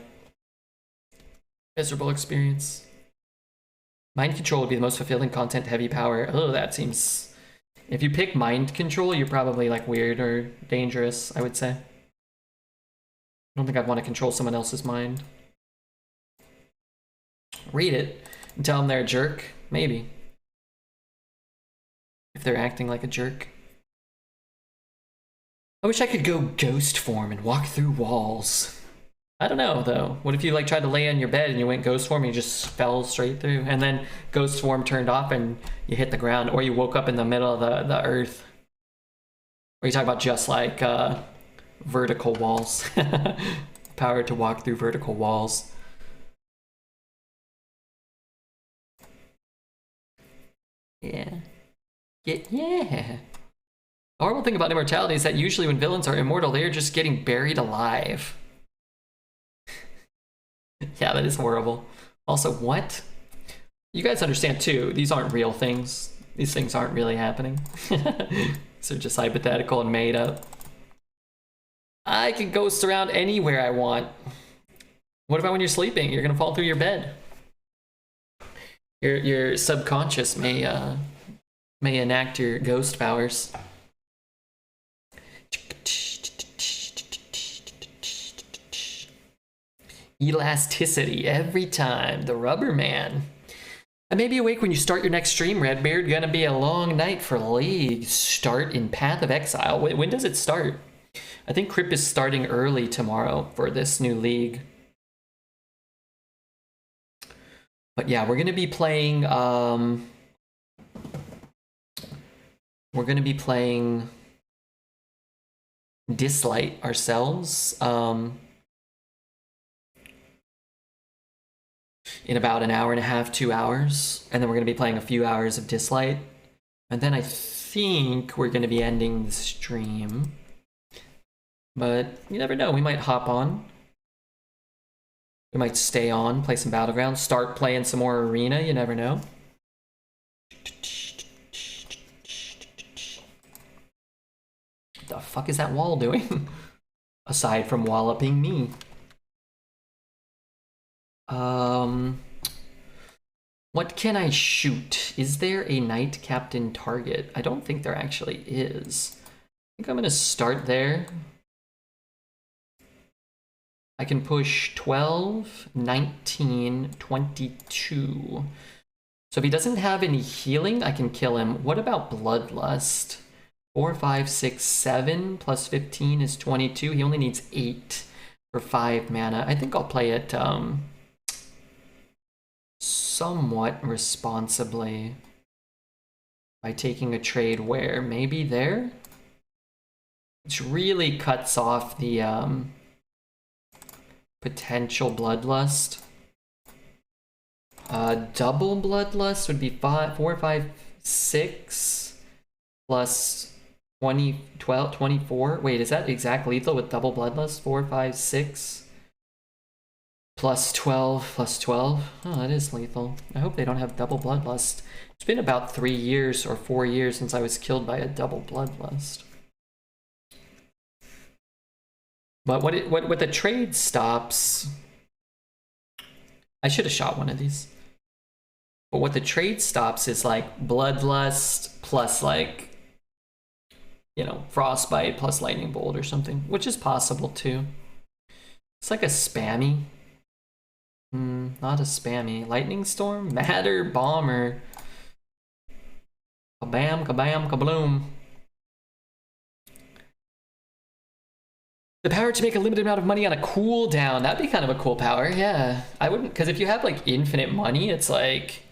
miserable experience. Mind control would be the most fulfilling content, heavy power. Oh, that seems... If you pick mind control, you're probably like weird or dangerous, I would say. I don't think I'd want to control someone else's mind. Read it and tell them they're a jerk. Maybe. If they're acting like a jerk. I wish I could go ghost form and walk through walls. I don't know, though. What if you like tried to lay on your bed and you went ghost form and you just fell straight through? And then ghost form turned off and you hit the ground, or you woke up in the middle of the earth. Or you talk about just like vertical walls. Power to walk through vertical walls. Yeah. Yeah. The horrible thing about immortality is that usually when villains are immortal, they are just getting buried alive. Yeah, that is horrible. Also, what? You guys understand too, these aren't real things. These things aren't really happening. These are just hypothetical and made up. I can ghost around anywhere I want. What about when you're sleeping? You're gonna fall through your bed. Your subconscious may enact your ghost powers. Elasticity every time. The Rubber Man. I may be awake when you start your next stream, RedBeard. Gonna be a long night for League. Start in Path of Exile. When does it start? I think Crip is starting early tomorrow for this new league. But yeah, we're gonna be playing Dislight ourselves. In about an hour and a half, 2 hours. And then we're going to be playing a few hours of Dislight. And then I think we're going to be ending the stream. But you never know, we might hop on. We might stay on, play some Battlegrounds, start playing some more Arena, you never know. What the fuck is that wall doing? Aside from walloping me. What can I shoot? Is there a Knight Captain target? I don't think there actually is. I think I'm gonna start there. I can push 12, 19, 22. So if he doesn't have any healing, I can kill him. What about Bloodlust? 4, 5, 6, 7 plus 15 is 22. He only needs 8 for 5 mana. I think I'll play it somewhat responsibly by taking a trade where maybe there, which really cuts off the potential Bloodlust. Double Bloodlust would be 4, 5, 6 plus 20, 12, 24. Wait, is that exact lethal with double Bloodlust? 4, 5, 6 plus 12 plus 12. Oh, that is lethal. I hope they don't have double Bloodlust. It's been about 3 years or 4 years since I was killed by a double Bloodlust. But what the trade stops... I should have shot one of these. But what the trade stops is like Bloodlust plus like, you know, Frostbite plus Lightning Bolt or something, which is possible too. It's like a spammy. Not a spammy. Lightning Storm? Matter Bomber. Kabam, kabam, kabloom. The power to make a limited amount of money on a cooldown. That'd be kind of a cool power, yeah. I wouldn't, because if you have like infinite money, it's like,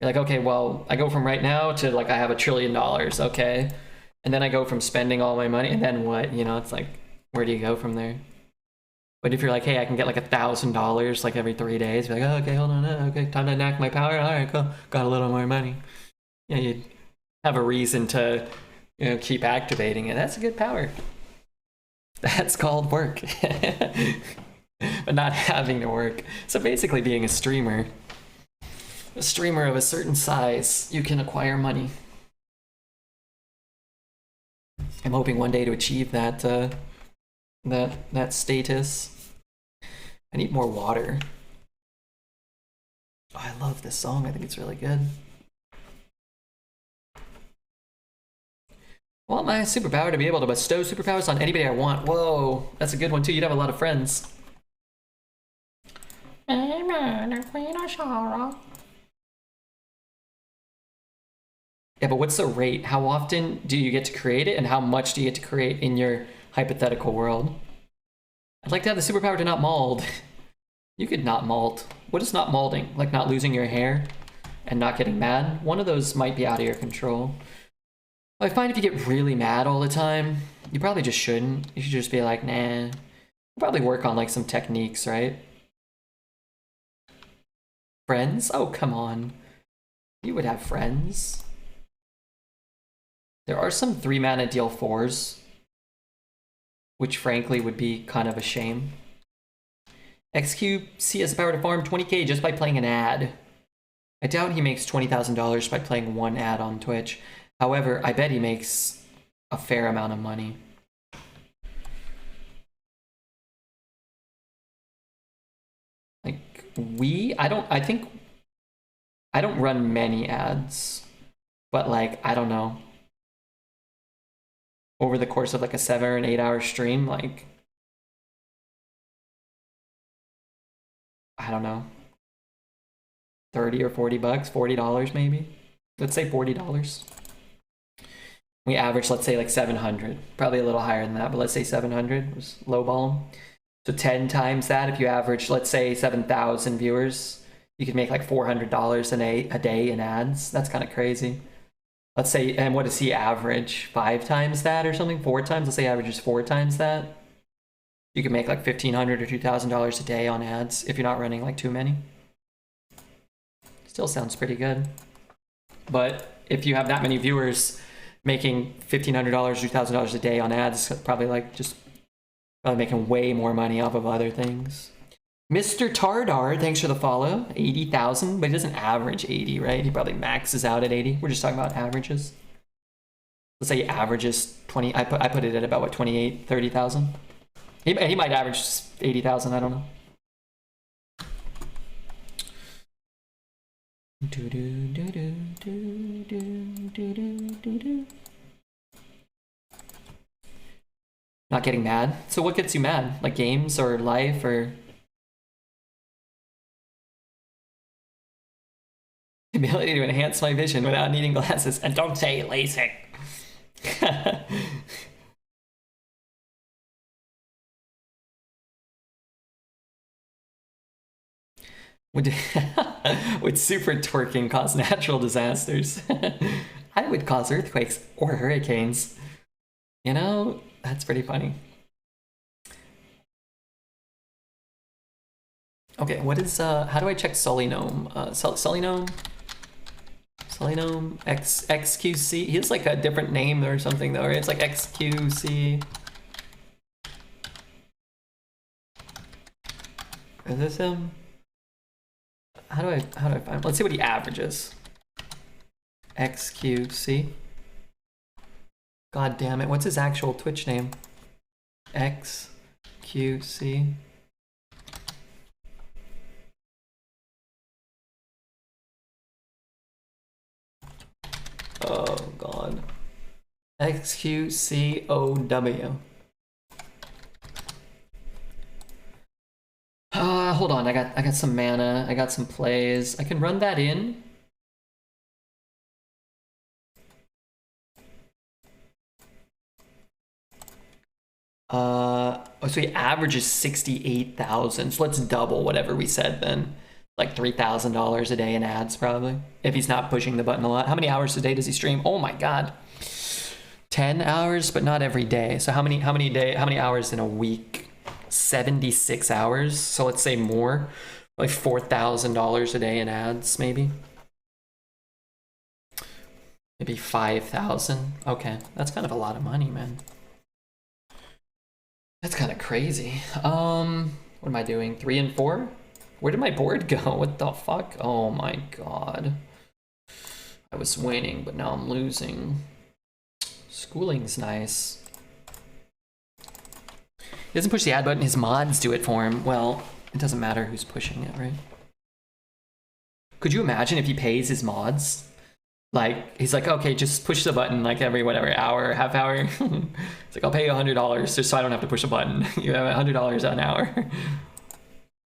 you're like, okay, well, I go from right now to like I have $1 trillion, okay? And then I go from spending all my money, and then what? You know, it's like, where do you go from there? But if you're like, hey, I can get like $1,000 like every 3 days, you're like, oh, okay, hold on, okay, time to enact my power. All right, cool, got a little more money. Yeah, you'd have a reason to, you know, keep activating it. That's a good power. That's called work. but not having to work. So basically being a streamer of a certain size, you can acquire money. I'm hoping one day to achieve that that status. I need more water. Oh, I love this song. I think it's really good. I want my superpower to be able to bestow superpowers on anybody I want. Whoa, that's a good one too. You'd have a lot of friends. Yeah, but what's the rate? How often do you get to create it, and how much do you get to create in your hypothetical world? I'd like to have the superpower to not mold. You could not mold. What is not molding? Like not losing your hair and not getting mad? One of those might be out of your control. I find if you get really mad all the time, you probably just shouldn't. You should just be like, nah. Probably work on like some techniques, right? Friends? Oh, come on. You would have friends. There are some 3-mana deal 4s, which frankly would be kind of a shame. XQC has the power to farm 20k just by playing an ad. I doubt he makes $20,000 by playing one ad on Twitch. However, I bet he makes a fair amount of money. Like, I don't run many ads, but like, I don't know. Over the course of like a 7 or an 8 hour stream, like, I don't know, 30 or 40 bucks, $40 maybe. Let's say $40. We average, let's say like 700, probably a little higher than that, but let's say 700 was lowball them. So 10 times that, if you average, let's say 7,000 viewers, you could make like $400 a day in ads. That's kind of crazy. Let's say, and what does he average? 5 times that or something? 4 times? Let's say he averages 4 times that. You can make like $1,500 or $2,000 a day on ads if you're not running like too many. Still sounds pretty good. But if you have that many viewers making $1,500 or $2,000 a day on ads, probably like just probably making way more money off of other things. Mr. Tardar, thanks for the follow. 80,000, but he doesn't average 80, right? He probably maxes out at 80. We're just talking about averages. Let's say he averages 20. I put it at about what, 28, 30,000. He might average 80,000. I don't know. Not getting mad. So what gets you mad? Like games or life or ability to enhance my vision without needing glasses? And don't say LASIK. Would super twerking cause natural disasters? I would cause earthquakes or hurricanes. You know, that's pretty funny. Okay, what is how do I check Solinome? Solinome XQC. He has like a different name or something though, right? It's like XQC. Is this him? How do I find? Let's see what he averages. XQC. God damn it! What's his actual Twitch name? XQC. Oh god. XQCOW. Hold on, I got some mana, I got some plays. I can run that in. So he averages 68,000. So let's double whatever we said then. Like $3,000 a day in ads probably. If he's not pushing the button a lot. How many hours a day does he stream? Oh my god. 10 hours, but not every day. So how many hours in a week? 76 hours. So let's say more. Like $4,000 a day in ads, maybe. Maybe 5,000. Okay, that's kind of a lot of money, man. That's kind of crazy. What am I doing? 3 and 4? Where did my board go? What the fuck? Oh my god. I was winning, but now I'm losing. Schooling's nice. He doesn't push the add button, his mods do it for him. Well, it doesn't matter who's pushing it, right? Could you imagine if he pays his mods? Like, he's like, okay, just push the button like every whatever hour, half hour. It's like, I'll pay you $100 just so I don't have to push a button. You have $100 an hour.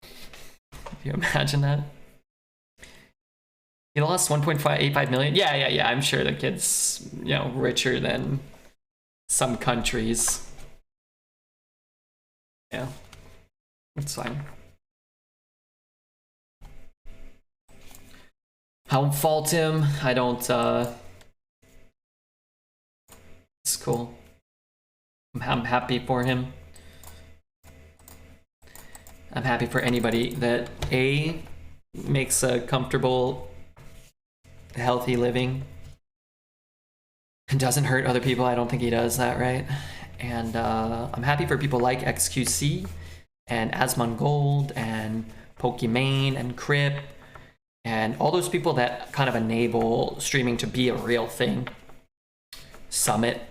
Can you imagine that? He lost 1.85 million. Yeah. I'm sure the kid's, you know, richer than some countries. Yeah, that's fine. I don't fault him. I don't, it's cool. I'm happy for him. I'm happy for anybody that A, makes a comfortable, healthy living and doesn't hurt other people. I don't think he does that, right? And I'm happy for people like XQC and Asmongold and Pokimane and Crip and all those people that kind of enable streaming to be a real thing. Summit.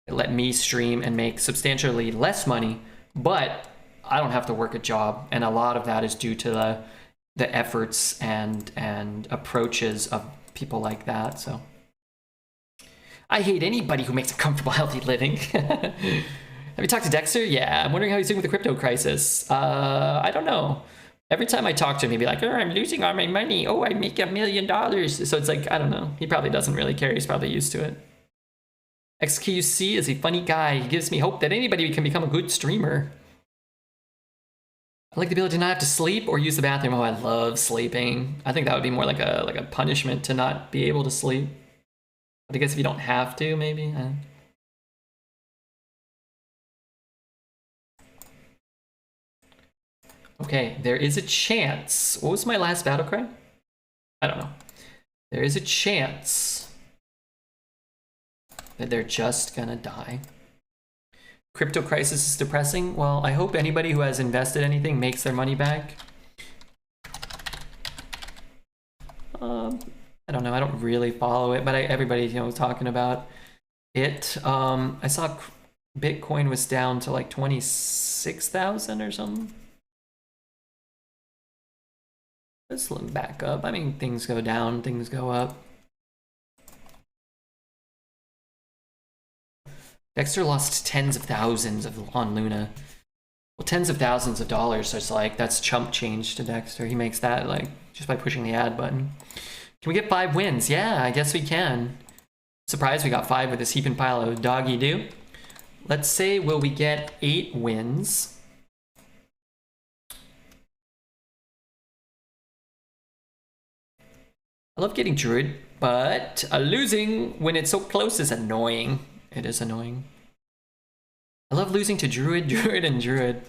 It let me stream and make substantially less money, but I don't have to work a job. And a lot of that is due to the efforts and approaches of people like that. So I hate anybody who makes a comfortable, healthy living. Have you talked to Dexter? Yeah, I'm wondering how he's doing with the crypto crisis. I don't know. Every time I talk to him, he'd be like, oh, I'm losing all my money. Oh, I make $1 million. So it's like, I don't know. He probably doesn't really care. He's probably used to it. XQC is a funny guy. He gives me hope that anybody can become a good streamer. I like the ability to not have to sleep or use the bathroom. Oh, I love sleeping. I think that would be more like a punishment to not be able to sleep. But I guess if you don't have to, maybe. Okay, there is a chance. What was my last battle cry? I don't know. There is a chance that they're just gonna die. Crypto crisis is depressing. Well, I hope anybody who has invested anything makes their money back. I don't know. I don't really follow it, but everybody, you know, was talking about it. I saw Bitcoin was down to like 26,000 or something. Let's back up. I mean, things go down, things go up. Dexter lost tens of thousands on Luna. Well, tens of thousands of dollars. So it's like, that's chump change to Dexter. He makes that like just by pushing the add button. Can we get 5 wins? Yeah, I guess we can. Surprised we got 5 with this heaping pile of doggy do. Let's say, will we get 8 wins? I love getting Druid, but losing when it's so close is annoying. It is annoying. I love losing to Druid, and Druid.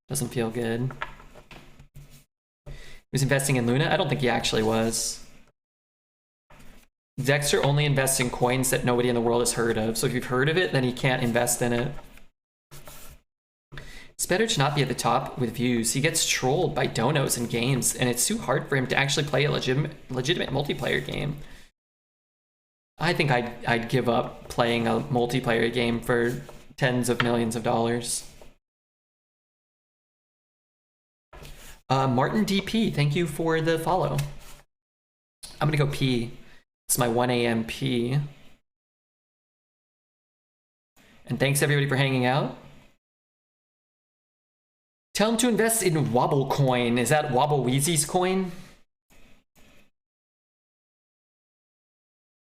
Doesn't feel good. He was investing in Luna? I don't think he actually was. Dexter only invests in coins that nobody in the world has heard of. So if you've heard of it, then he can't invest in it. It's better to not be at the top with views. He gets trolled by donos in games, and it's too hard for him to actually play a legitimate multiplayer game. I think I'd give up playing a multiplayer game for tens of millions of dollars. Martin DP, thank you for the follow. I'm gonna go pee. It's my 1 a.m. pee. And thanks everybody for hanging out. Tell him to invest in Wobble Coin. Is that Wobble Weezy's coin?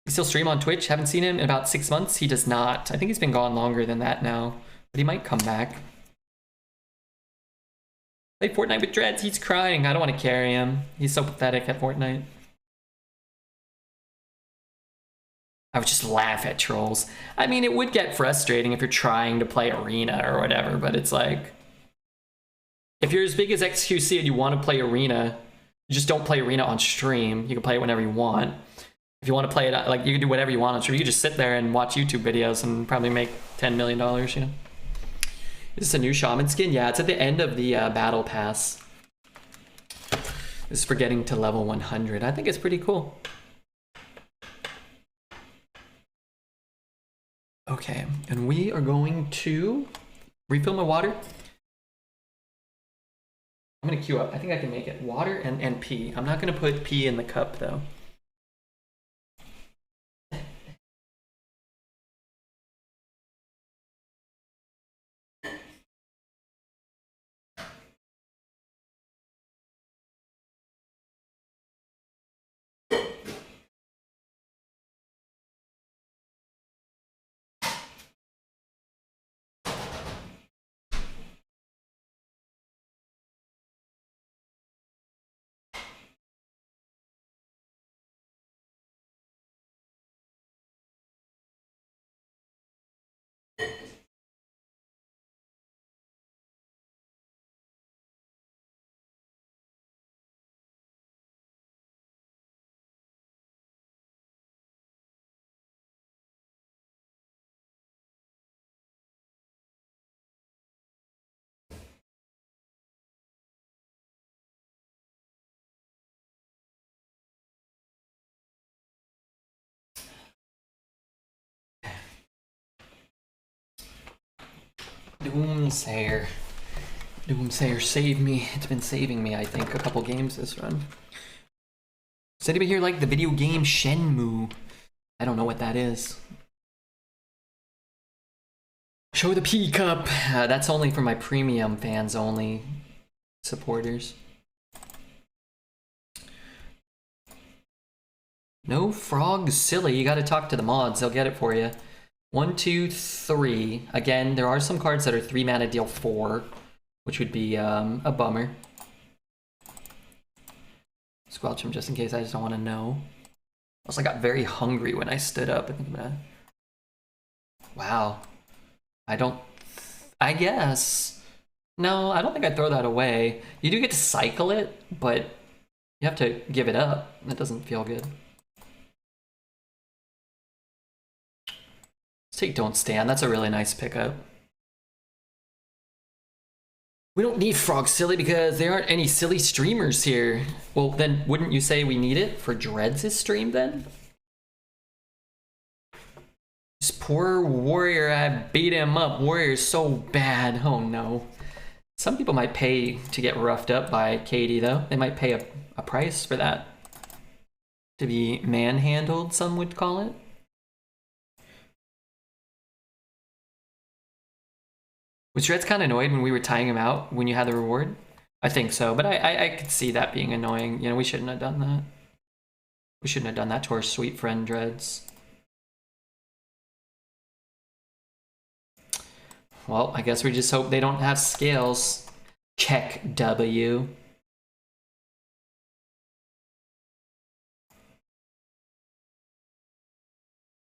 He still stream on Twitch? Haven't seen him in about 6 months. He does not. I think he's been gone longer than that now, but he might come back. Play Fortnite with Dreads. He's crying. I don't want to carry him. He's so pathetic at Fortnite. I would just laugh at trolls. I mean, it would get frustrating if you're trying to play Arena or whatever, but it's like, if you're as big as XQC and you want to play Arena, you just don't play Arena on stream. You can play it whenever you want. If you want to play it, like, you can do whatever you want on stream. You can just sit there and watch YouTube videos and probably make $10 million, you know? Is this a new Shaman skin? Yeah, it's at the end of the battle pass. This is for getting to level 100. I think it's pretty cool. Okay, and we are going to refill my water. I'm gonna queue up. I think I can make it. Water and pee. I'm not gonna put pee in the cup though. Doomsayer. Doomsayer, save me. It's been saving me, I think, a couple games this run. Does anybody here like the video game Shenmue? I don't know what that is. Show the pea cup. That's only for my premium fans only. Supporters. No frog silly. You gotta talk to the mods. They'll get it for you. 1, 2, 3. Again, there are some cards that are 3 mana deal 4, which would be a bummer. Squelch him just in case I just don't want to know. Also, I got very hungry when I stood up. I think I'm gonna... Wow. I guess. No, I don't think I'd throw that away. You do get to cycle it, but you have to give it up. That doesn't feel good. Let's take Don't Stand. That's a really nice pickup. We don't need Frog Silly because there aren't any silly streamers here. Well, then wouldn't you say we need it for Dreads' stream then? This poor warrior, I beat him up. Warrior's so bad. Oh no. Some people might pay to get roughed up by Katie though. They might pay a price for that. To be manhandled, some would call it. Was Dreads kind of annoyed when we were tying him out when you had the reward? I think so, but I could see that being annoying. You know, we shouldn't have done that. We shouldn't have done that to our sweet friend Dreads. Well, I guess we just hope they don't have scales. Check W.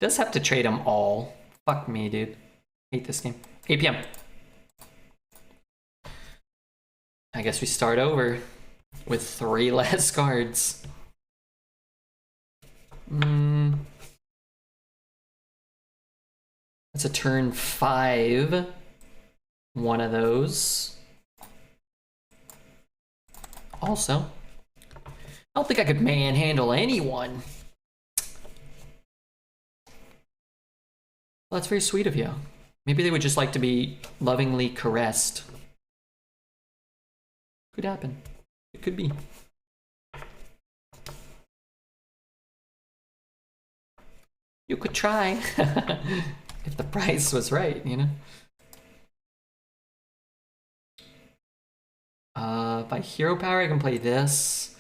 Does have to trade them all. Fuck me, dude. Hate this game. 8 p.m. I guess we start over with 3 less cards. That's a turn 5. One of those. Also, I don't think I could manhandle anyone. Well, that's very sweet of you. Maybe they would just like to be lovingly caressed. Could happen. It could be. You could try. If the price was right, you know? By hero power, I can play this.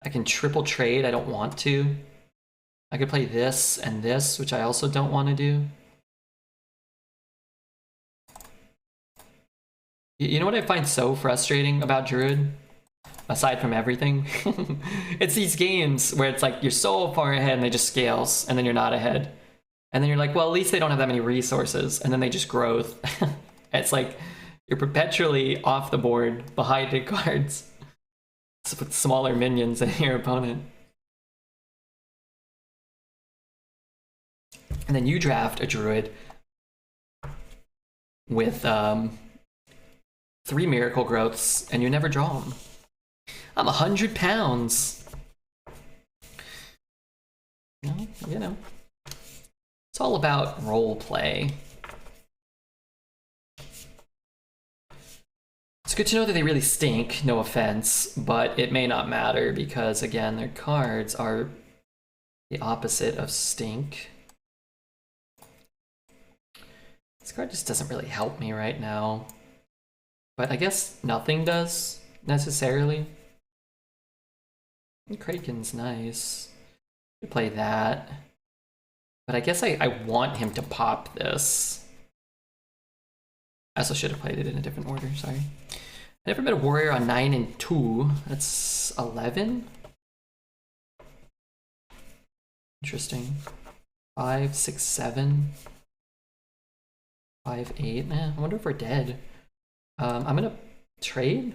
I can triple trade. I don't want to. I could play this and this, which I also don't want to do. You know what I find so frustrating about Druid? Aside from everything? It's these games where it's like you're so far ahead and they just scales, and then you're not ahead. And then you're like, well, at least they don't have that many resources, and then they just growth. It's like you're perpetually off the board behind the cards with smaller minions than your opponent. And then you draft a Druid with 3 Miracle Growths, and you never draw them. I'm 100 pounds. Well, you know, it's all about role play. It's good to know that they really stink, no offense, but it may not matter because, again, their cards are the opposite of stink. This card just doesn't really help me right now. But I guess nothing does, necessarily. And Kraken's nice. Could play that. But I guess I want him to pop this. I also should have played it in a different order, sorry. I never met a warrior on 9 and 2. That's 11? Interesting. 5, 6, 7. 5, 8. I wonder if we're dead. I'm gonna trade.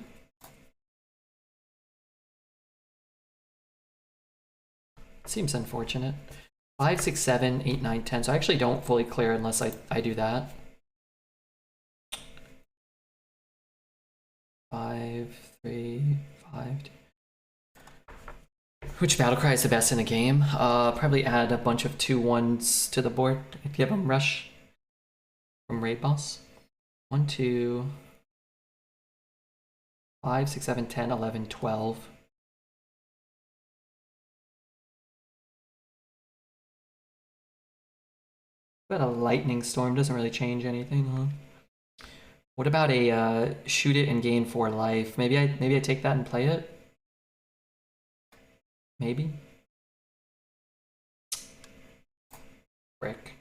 Seems unfortunate. 5, 6, 7, 8, 9, 10. So I actually don't fully clear unless I do that. 5, 3, 5. Which battle cry is the best in the game? Probably add a bunch of 2/1s to the board if you have them rush from raid boss. 1, 2, 5, 6, 7, 10, 11, 12. But a lightning storm doesn't really change anything, huh? What about a shoot it and gain 4 life? Maybe I take that and play it. Maybe. Frick.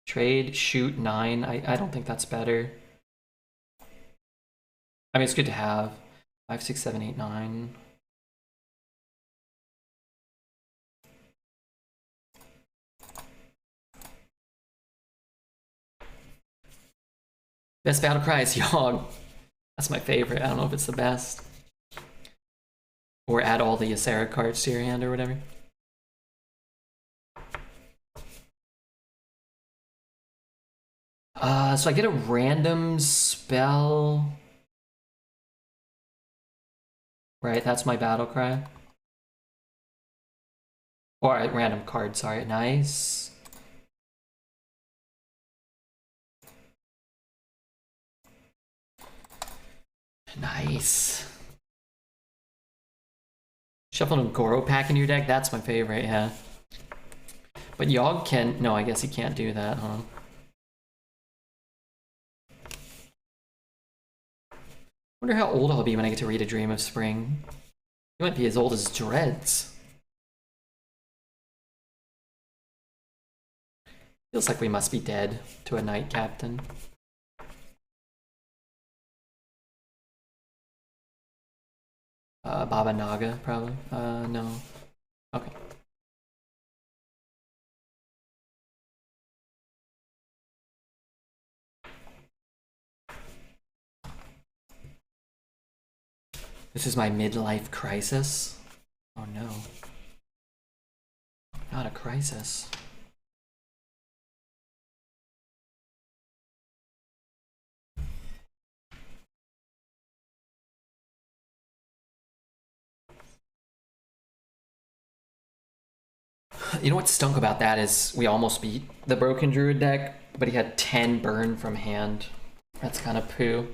Trade, shoot 9. I don't think that's better. I mean, it's good to have. 5, 6, 7, 8, 9. Best battle cry is Yogg. That's my favorite. I don't know if it's the best. Or add all the Ysera cards to your hand or whatever. So I get a random spell. Right, that's my battle cry. Or a random card, sorry. Nice. Nice. Shuffling a Goro pack in your deck? That's my favorite, yeah. But Yogg can... No, I guess he can't do that, huh? Wonder how old I'll be when I get to read A Dream of Spring. He might be as old as Dreads. Feels like we must be dead to a Knight Captain. Baba Naga, probably. No. Okay. This is my midlife crisis. Oh no. Not a crisis. You know what stunk about that is we almost beat the Broken Druid deck, but he had 10 burn from hand. That's kind of poo.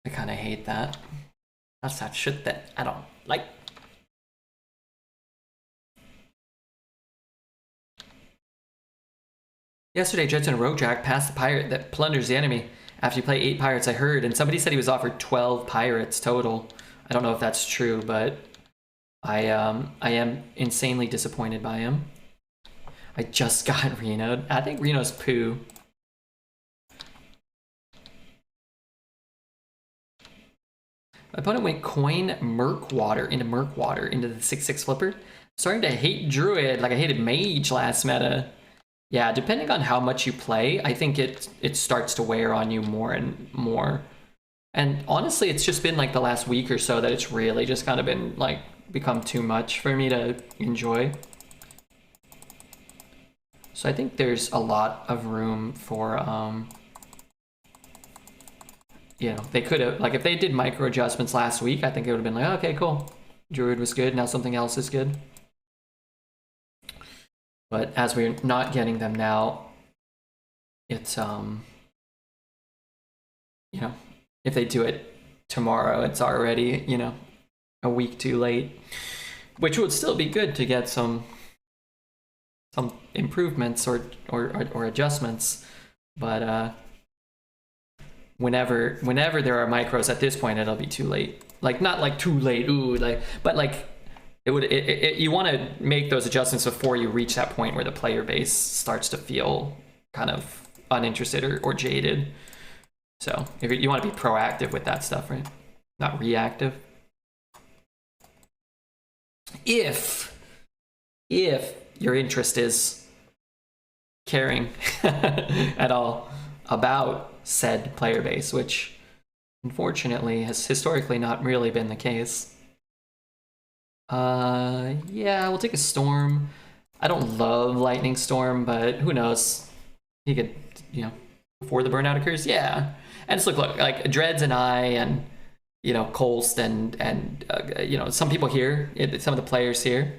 I kind of hate that. That's that shit that I don't like. Yesterday, Jetson Roguejack passed the pirate that plunders the enemy. After you play 8 pirates, I heard, and somebody said he was offered 12 pirates total. I don't know if that's true, but I am insanely disappointed by him. I just got Reno'd. I think Reno's poo. My opponent went coin Murkwater into the 6/6 flipper. Starting to hate Druid like I hated Mage last meta. Yeah, depending on how much you play, I think it starts to wear on you more and more. And honestly, it's just been like the last week or so that it's really just kind of been like become too much for me to enjoy. So I think there's a lot of room for you know, they could have, like, if they did micro adjustments last week, I think it would have been like, okay, cool. Druid was good, now something else is good. But as we're not getting them now, it's, you know, if they do it tomorrow, it's already, you know, a week too late, which would still be good to get some improvements or adjustments. But whenever there are micros at this point, it'll be too late. Like, not like too late, ooh, like, but like you want to make those adjustments before you reach that point where the player base starts to feel kind of uninterested or jaded. So if you want to be proactive with that stuff, right? Not reactive. If your interest is caring at all about said player base, which unfortunately has historically not really been the case. Yeah, we'll take a storm. I don't love lightning storm, but who knows? He could, you know, before the burnout occurs. Yeah, and just look, like Dreads and I, and you know, Colst and you know, some people here, some of the players here,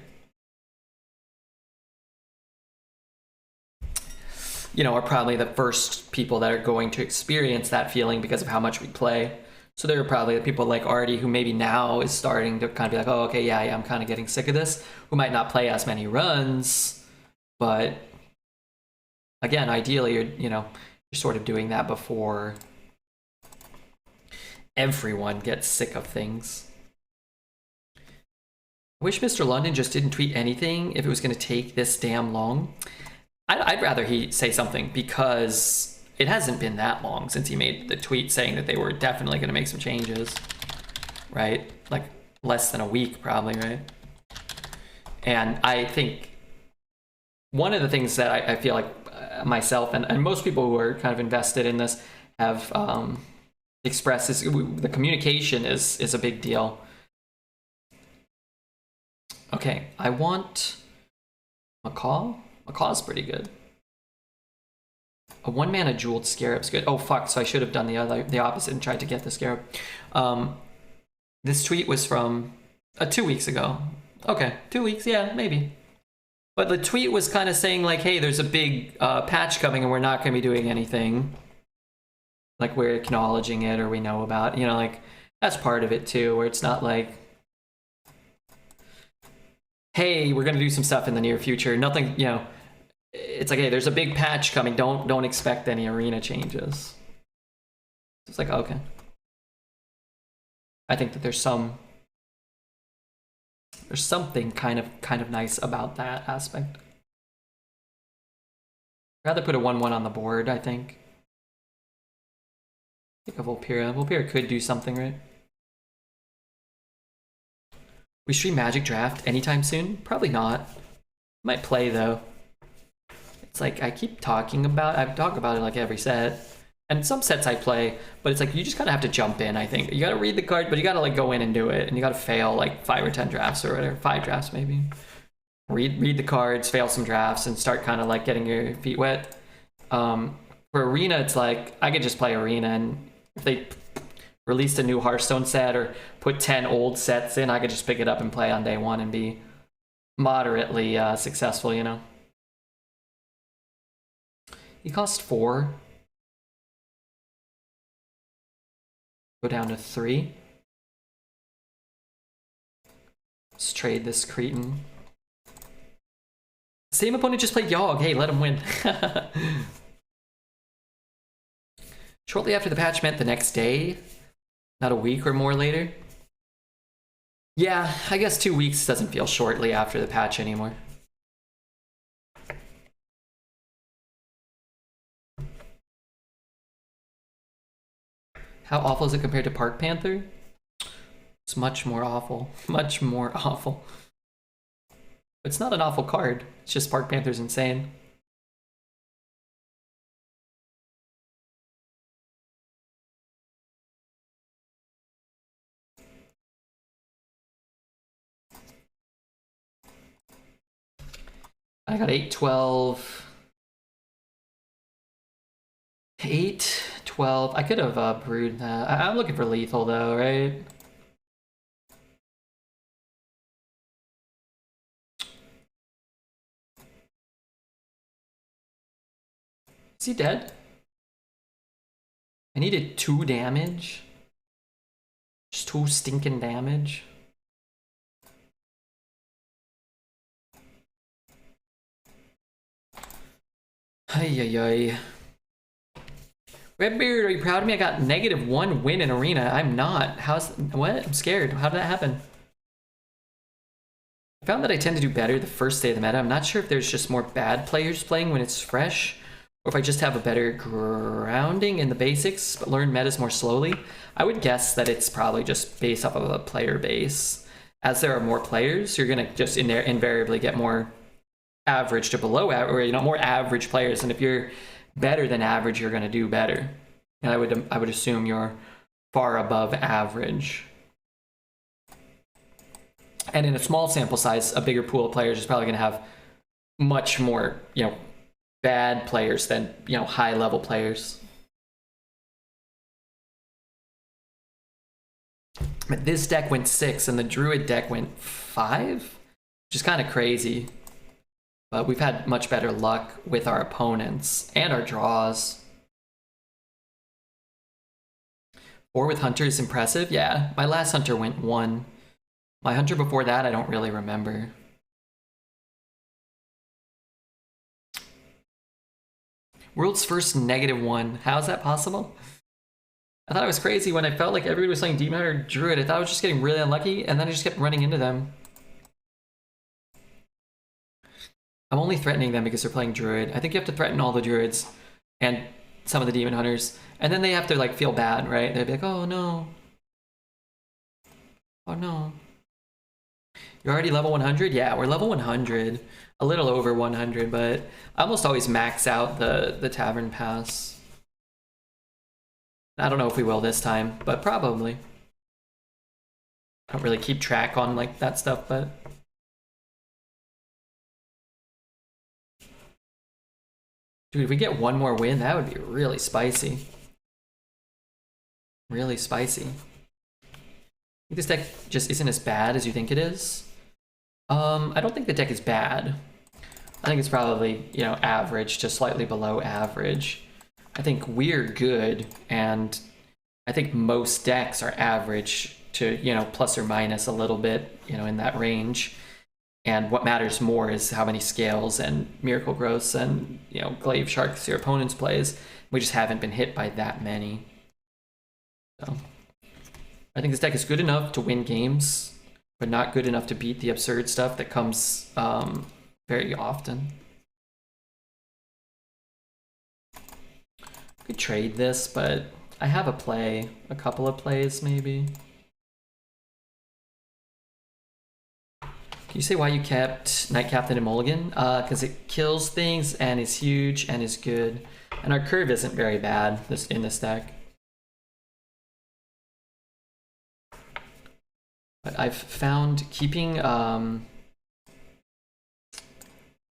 you know, are probably the first people that are going to experience that feeling because of how much we play. So there are probably the people like Artie who maybe now is starting to kind of be like, oh, okay, yeah, I'm kind of getting sick of this, who might not play as many runs, but again, ideally, you're sort of doing that before everyone gets sick of things. I wish Mr. London just didn't tweet anything if it was going to take this damn long. I'd rather he say something, because it hasn't been that long since he made the tweet saying that they were definitely going to make some changes, right? Like less than a week probably, right? And I think one of the things that I feel like myself and most people who are kind of invested in this have expressed is the communication is a big deal. Okay, I want Macaw. Macaw's pretty good. A 1-mana jeweled scarab's good. Oh fuck! So I should have done the opposite and tried to get the scarab. This tweet was from 2 weeks ago. Okay, 2 weeks, yeah, maybe. But the tweet was kind of saying like, hey, there's a big patch coming and we're not going to be doing anything. Like, we're acknowledging it or we know about it. You know, like, that's part of it too, where it's not like, hey, we're going to do some stuff in the near future. Nothing, you know, it's like, hey, there's a big patch coming. Don't expect any arena changes. It's like, okay. I think that there's something kind of nice about that aspect. I'd rather put a 1/1 on the board, I think. I think of Volpira. Volpira could do something, right? We stream Magic Draft anytime soon? Probably not. Might play though. It's like I talk about it like every set. And some sets I play, but it's like you just kind of have to jump in, I think. You got to read the card, but you got to like go in and do it. And you got to fail like 5 or 10 drafts or whatever. 5 drafts maybe. Read the cards, fail some drafts, and start kind of like getting your feet wet. For Arena, it's like I could just play Arena, and if they released a new Hearthstone set or put 10 old sets in, I could just pick it up and play on day one and be moderately successful, you know? He cost 4. Go down to 3. Let's trade this Cretan. Same opponent just played Yogg. Hey, let him win. Shortly after the patch meant the next day, not a week or more later. Yeah, I guess 2 weeks doesn't feel shortly after the patch anymore. How awful is it compared to Park Panther? It's much more awful. Much more awful. It's not an awful card. It's just Park Panther's insane. I got 8, 12... 8, 12. I could have brewed that. I'm looking for lethal though, right? Is he dead? I needed 2 damage. Just 2 stinking damage. Ay. RedBeard, are you proud of me? I got -1 win in arena. I'm not. What? I'm scared. How did that happen? I found that I tend to do better the first day of the meta. I'm not sure if there's just more bad players playing when it's fresh, or if I just have a better grounding in the basics, but learn metas more slowly. I would guess that it's probably just based off of a player base. As there are more players, you're gonna just invariably get more average to below average, or more average players. And if you're better than average, you're gonna do better. And I would assume you're far above average. And in a small sample size, a bigger pool of players is probably gonna have much more, bad players than, high level players. But this deck went 6 and the Druid deck went 5, which is kind of crazy. But we've had much better luck with our opponents and our draws. 4 with Hunter is impressive. Yeah, my last Hunter went 1. My Hunter before that, I don't really remember. World's first -1. How is that possible? I thought it was crazy when I felt like everybody was playing Demon Hunter Druid. I thought I was just getting really unlucky, and then I just kept running into them. I'm only threatening them because they're playing Druid. I think you have to threaten all the Druids and some of the Demon Hunters, and then they have to feel bad, right? They'd be like, oh no. Oh no. You're already level 100? Yeah, we're level 100. A little over 100, but I almost always max out the Tavern Pass. I don't know if we will this time, but probably. I don't really keep track on that stuff, but... Dude, if we get 1 more win, that would be really spicy. Really spicy. I think this deck just isn't as bad as you think it is. I don't think the deck is bad. I think it's probably, average to slightly below average. I think we're good, and I think most decks are average to, plus or minus a little bit, in that range. And what matters more is how many scales and miracle growths and, glaive sharks your opponents plays. We just haven't been hit by that many. So I think this deck is good enough to win games, but not good enough to beat the absurd stuff that comes very often. Could trade this, but I have a couple of plays maybe. Can you say why you kept Knight Captain and Mulligan? Because it kills things and is huge and is good. And our curve isn't very bad in this deck. But I've found keeping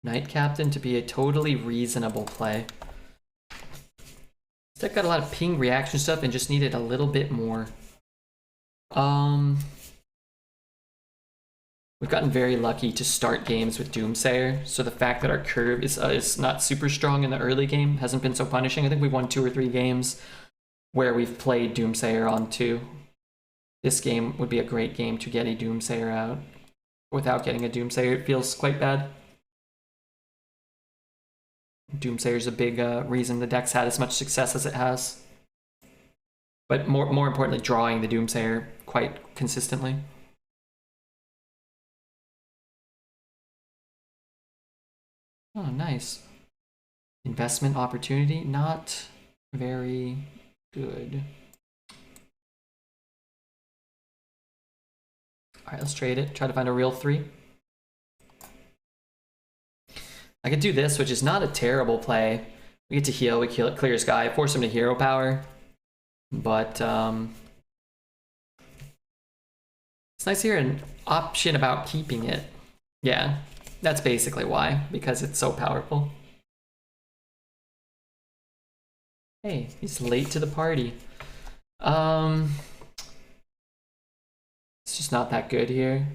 Knight Captain to be a totally reasonable play. This deck got a lot of ping reaction stuff and just needed a little bit more. We've gotten very lucky to start games with Doomsayer, so the fact that our curve is not super strong in the early game hasn't been so punishing. I think we've won 2 or 3 games where we've played Doomsayer on 2. This game would be a great game to get a Doomsayer out. Without getting a Doomsayer, it feels quite bad. Doomsayer's a big reason the deck's had as much success as it has. But more importantly, drawing the Doomsayer quite consistently. Oh, nice. Investment opportunity, not very good. All right, let's trade it. Try to find a real 3. I could do this, which is not a terrible play. We get to heal, we clear his guy, force him to hero power. But it's nice to hear an option about keeping it. Yeah. That's basically why, because it's so powerful. Hey, he's late to the party. It's just not that good here.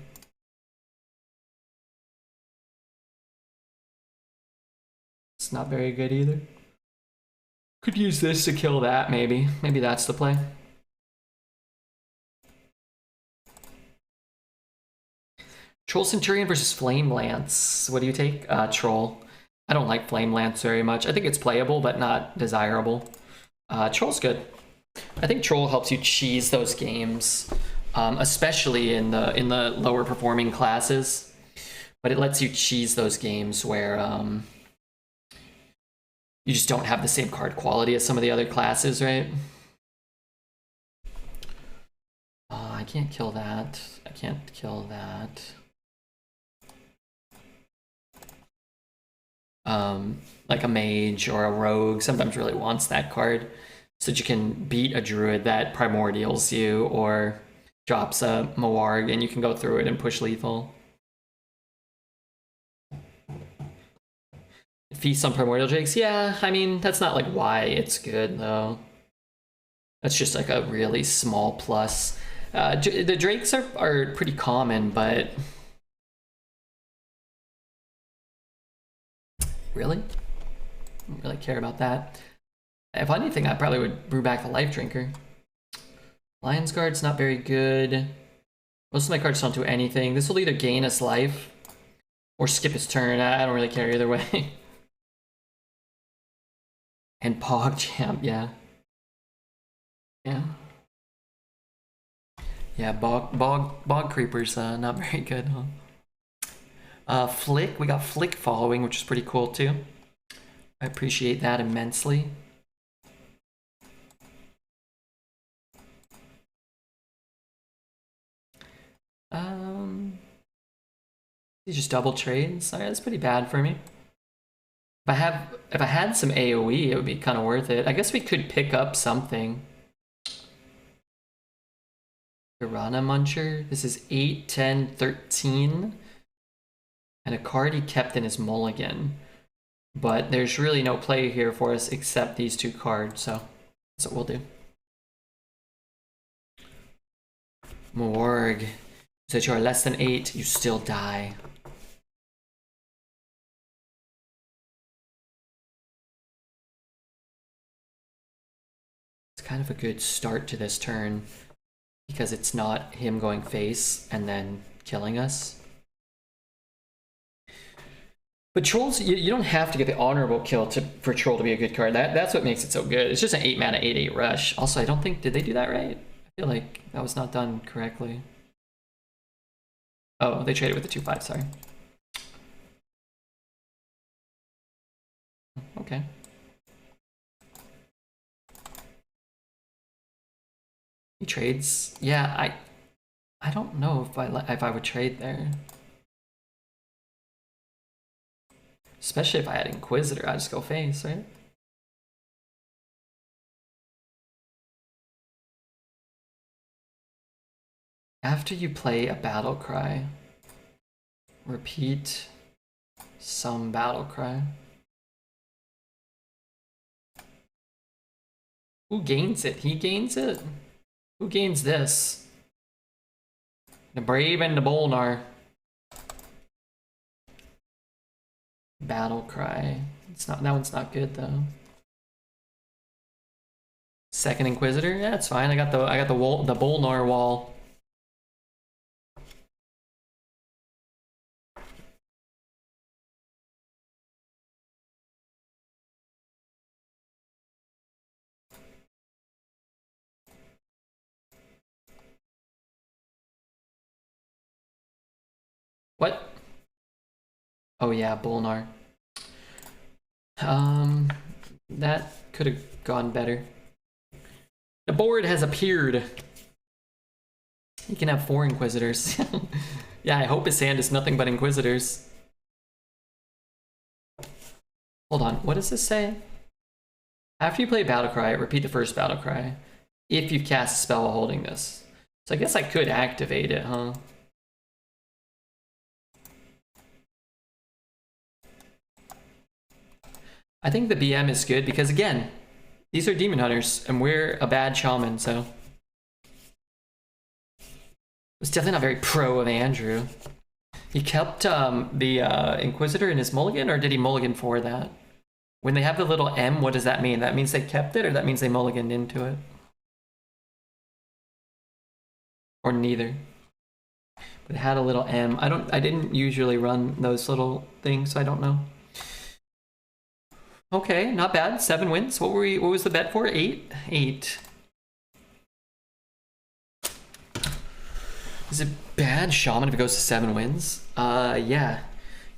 It's not very good either. Could use this to kill that, maybe. Maybe that's the play. Troll Centurion versus Flame Lance. What do you take? Troll. I don't like Flame Lance very much. I think it's playable, but not desirable. Troll's good. I think Troll helps you cheese those games, especially in the lower performing classes. But it lets you cheese those games where you just don't have the same card quality as some of the other classes, right? I can't kill that. I can't kill that. Like a mage or a rogue sometimes really wants that card so that you can beat a druid that primordials you or drops a Moarg and you can go through it and push lethal. Feast on primordial drakes, yeah, I mean, that's not like why it's good though. That's just like a really small plus. The drakes are pretty common, but really? I don't really care about that. If anything, I probably would brew back the Life Drinker. Lion's Guard's not very good. Most of my cards don't do anything. This will either gain us life or skip his turn. I don't really care either way. And PogChamp, yeah. Yeah. Yeah, bog creepers, not very good, huh? Flick, we got Flick following, which is pretty cool too. I appreciate that immensely. These just double trades. Sorry, that's pretty bad for me. If I had some AoE, it would be kind of worth it. I guess we could pick up something. Piranha Muncher. This is 8, 10, 13. And a card he kept in his mulligan. But there's really no play here for us except these two cards, so that's what we'll do. Morg. So that you are less than 8, you still die. It's kind of a good start to this turn because it's not him going face and then killing us. But Trolls, you don't have to get the honorable kill for Troll to be a good card. That's what makes it so good. It's just an 8 mana 8/8 rush. Also, I don't think, did they do that right? I feel like that was not done correctly. Oh, they traded with the 2/5, sorry. Okay. He trades. Yeah, I don't know if I would trade there. Especially if I had Inquisitor, I'd just go face, right? After you play a battle cry, repeat some battle cry. Who gains it? He gains it? Who gains this? The Brave and the Bolnar. Battle cry. It's not, that one's not good though. Second Inquisitor? Yeah, it's fine. I got the Bolnar wall. What? Oh yeah, Bolnar. That could have gone better. The board has appeared. You can have 4 Inquisitors. Yeah, I hope his hand is nothing but Inquisitors. Hold on, what does this say? After you play Battlecry, repeat the first Battlecry if you've cast a spell while holding this. So I guess I could activate it, huh? I think the BM is good because, again, These are demon hunters, and we're a bad shaman, so it's definitely not very pro of Andrew. He kept the Inquisitor in his mulligan, or did he mulligan for that? When they have the little M, what does that mean? That means they kept it, or that means they mulliganed into it? Or neither. But it had a little M. I didn't usually run those little things, so I don't know. Okay, not bad. 7 wins. What was the bet for? 8? 8. Is it bad shaman if it goes to 7 wins? Yeah.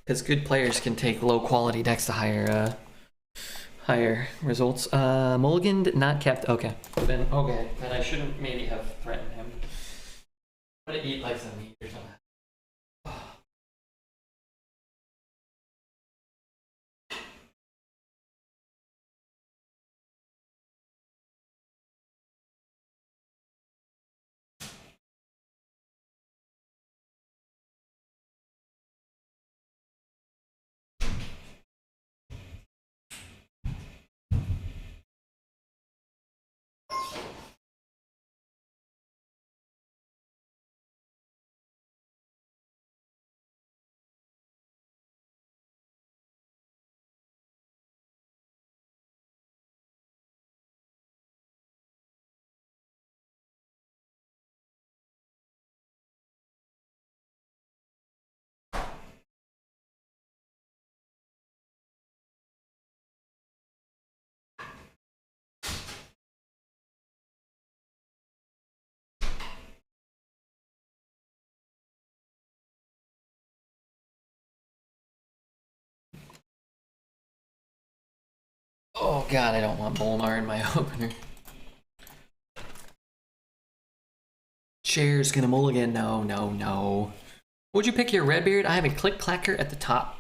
Because good players can take low quality decks to higher results. Mulliganed, not kept. Okay. Then I shouldn't maybe have threatened him. I'm gonna eat like some meat or something. Oh god, I don't want Bolnar in my opener. Chair's gonna mulligan. No, no, no. Would you pick your RedBeard? I have a click clacker at the top.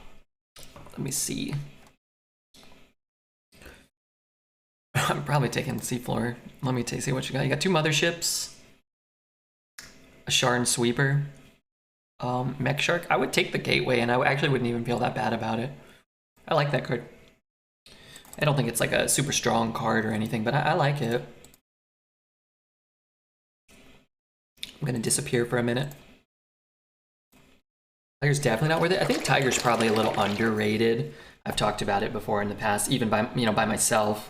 Let me see. I'm probably taking Seafloor. Let me see what you got. You got 2 motherships, a Sharn Sweeper, Mech Shark. I would take the Gateway, and I actually wouldn't even feel that bad about it. I like that card. I don't think it's like a super strong card or anything, but I like it. I'm gonna disappear for a minute. Tiger's definitely not worth it. I think Tiger's probably a little underrated. I've talked about it before in the past, even by by myself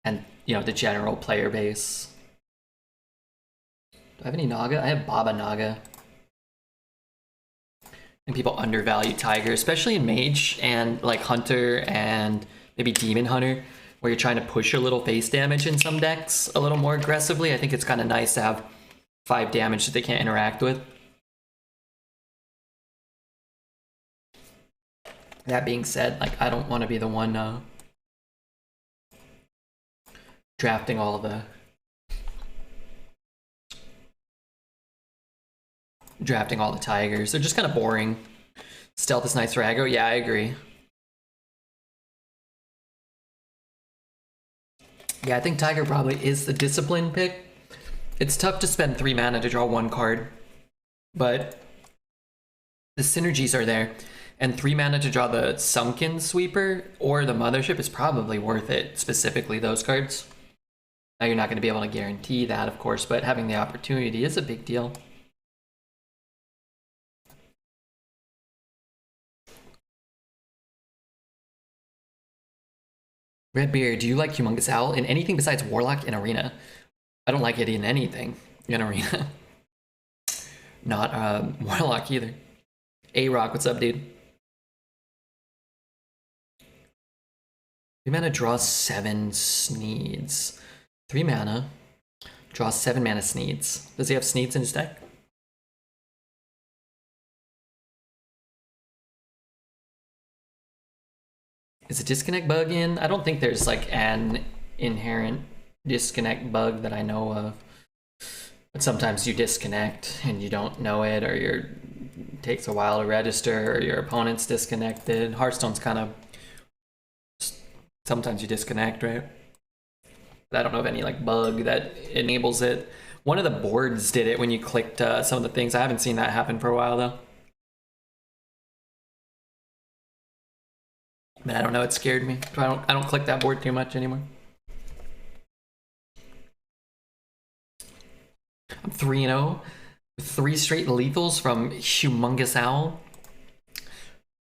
and the general player base. Do I have any Naga? I have Baba Naga. I think people undervalue Tiger, especially in Mage and like Hunter and maybe Demon Hunter, where you're trying to push a little face damage in some decks a little more aggressively. I think it's kind of nice to have 5 damage that they can't interact with. That being said, like, I don't want to be the one drafting all the Tigers. They're just kind of boring. Stealth is nice for aggro. Yeah, I agree. Yeah, I think Tiger probably is the discipline pick. It's tough to spend 3 mana to draw 1 card, but the synergies are there. And 3 mana to draw the Sunken Sweeper or the Mothership is probably worth it, specifically those cards. Now you're not going to be able to guarantee that, of course, but having the opportunity is a big deal. RedBeard, do you like Humongous Owl in anything besides Warlock in Arena? I don't like it in anything in Arena. Not Warlock either. A-Rock, what's up, dude? 3 mana, draw 7 Sneeds. 3 mana, draw 7 mana Sneeds. Does he have Sneeds in his deck? Is a disconnect bug in? I don't think there's like an inherent disconnect bug that I know of. But sometimes you disconnect and you don't know it, or it takes a while to register, or your opponent's disconnected. Hearthstone's kind of, sometimes you disconnect, right? But I don't know of any like bug that enables it. One of the boards did it when you clicked some of the things. I haven't seen that happen for a while though. But I don't know, it scared me. I don't click that board too much anymore. I'm 3-0 with 3 straight lethals from Humongous Owl.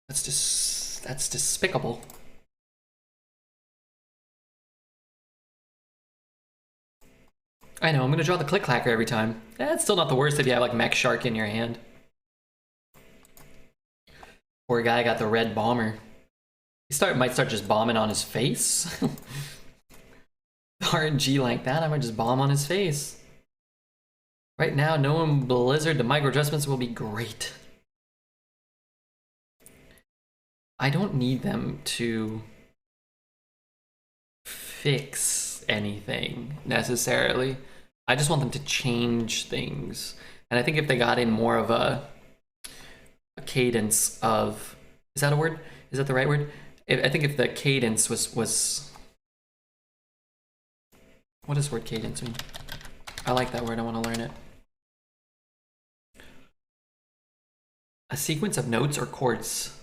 That's despicable. I know, I'm gonna draw the Click Clacker every time. It's still not the worst if you have like Mech Shark in your hand. Poor guy got the red bomber. He might start just bombing on his face. RNG like that, I might just bomb on his face. Right now, knowing Blizzard, the micro adjustments will be great. I don't need them to fix anything necessarily. I just want them to change things. And I think if they got in more of a cadence of, is that a word? Is that the right word? I think if the cadence was what does word cadence mean? I like that word, I want to learn it. A sequence of notes or chords.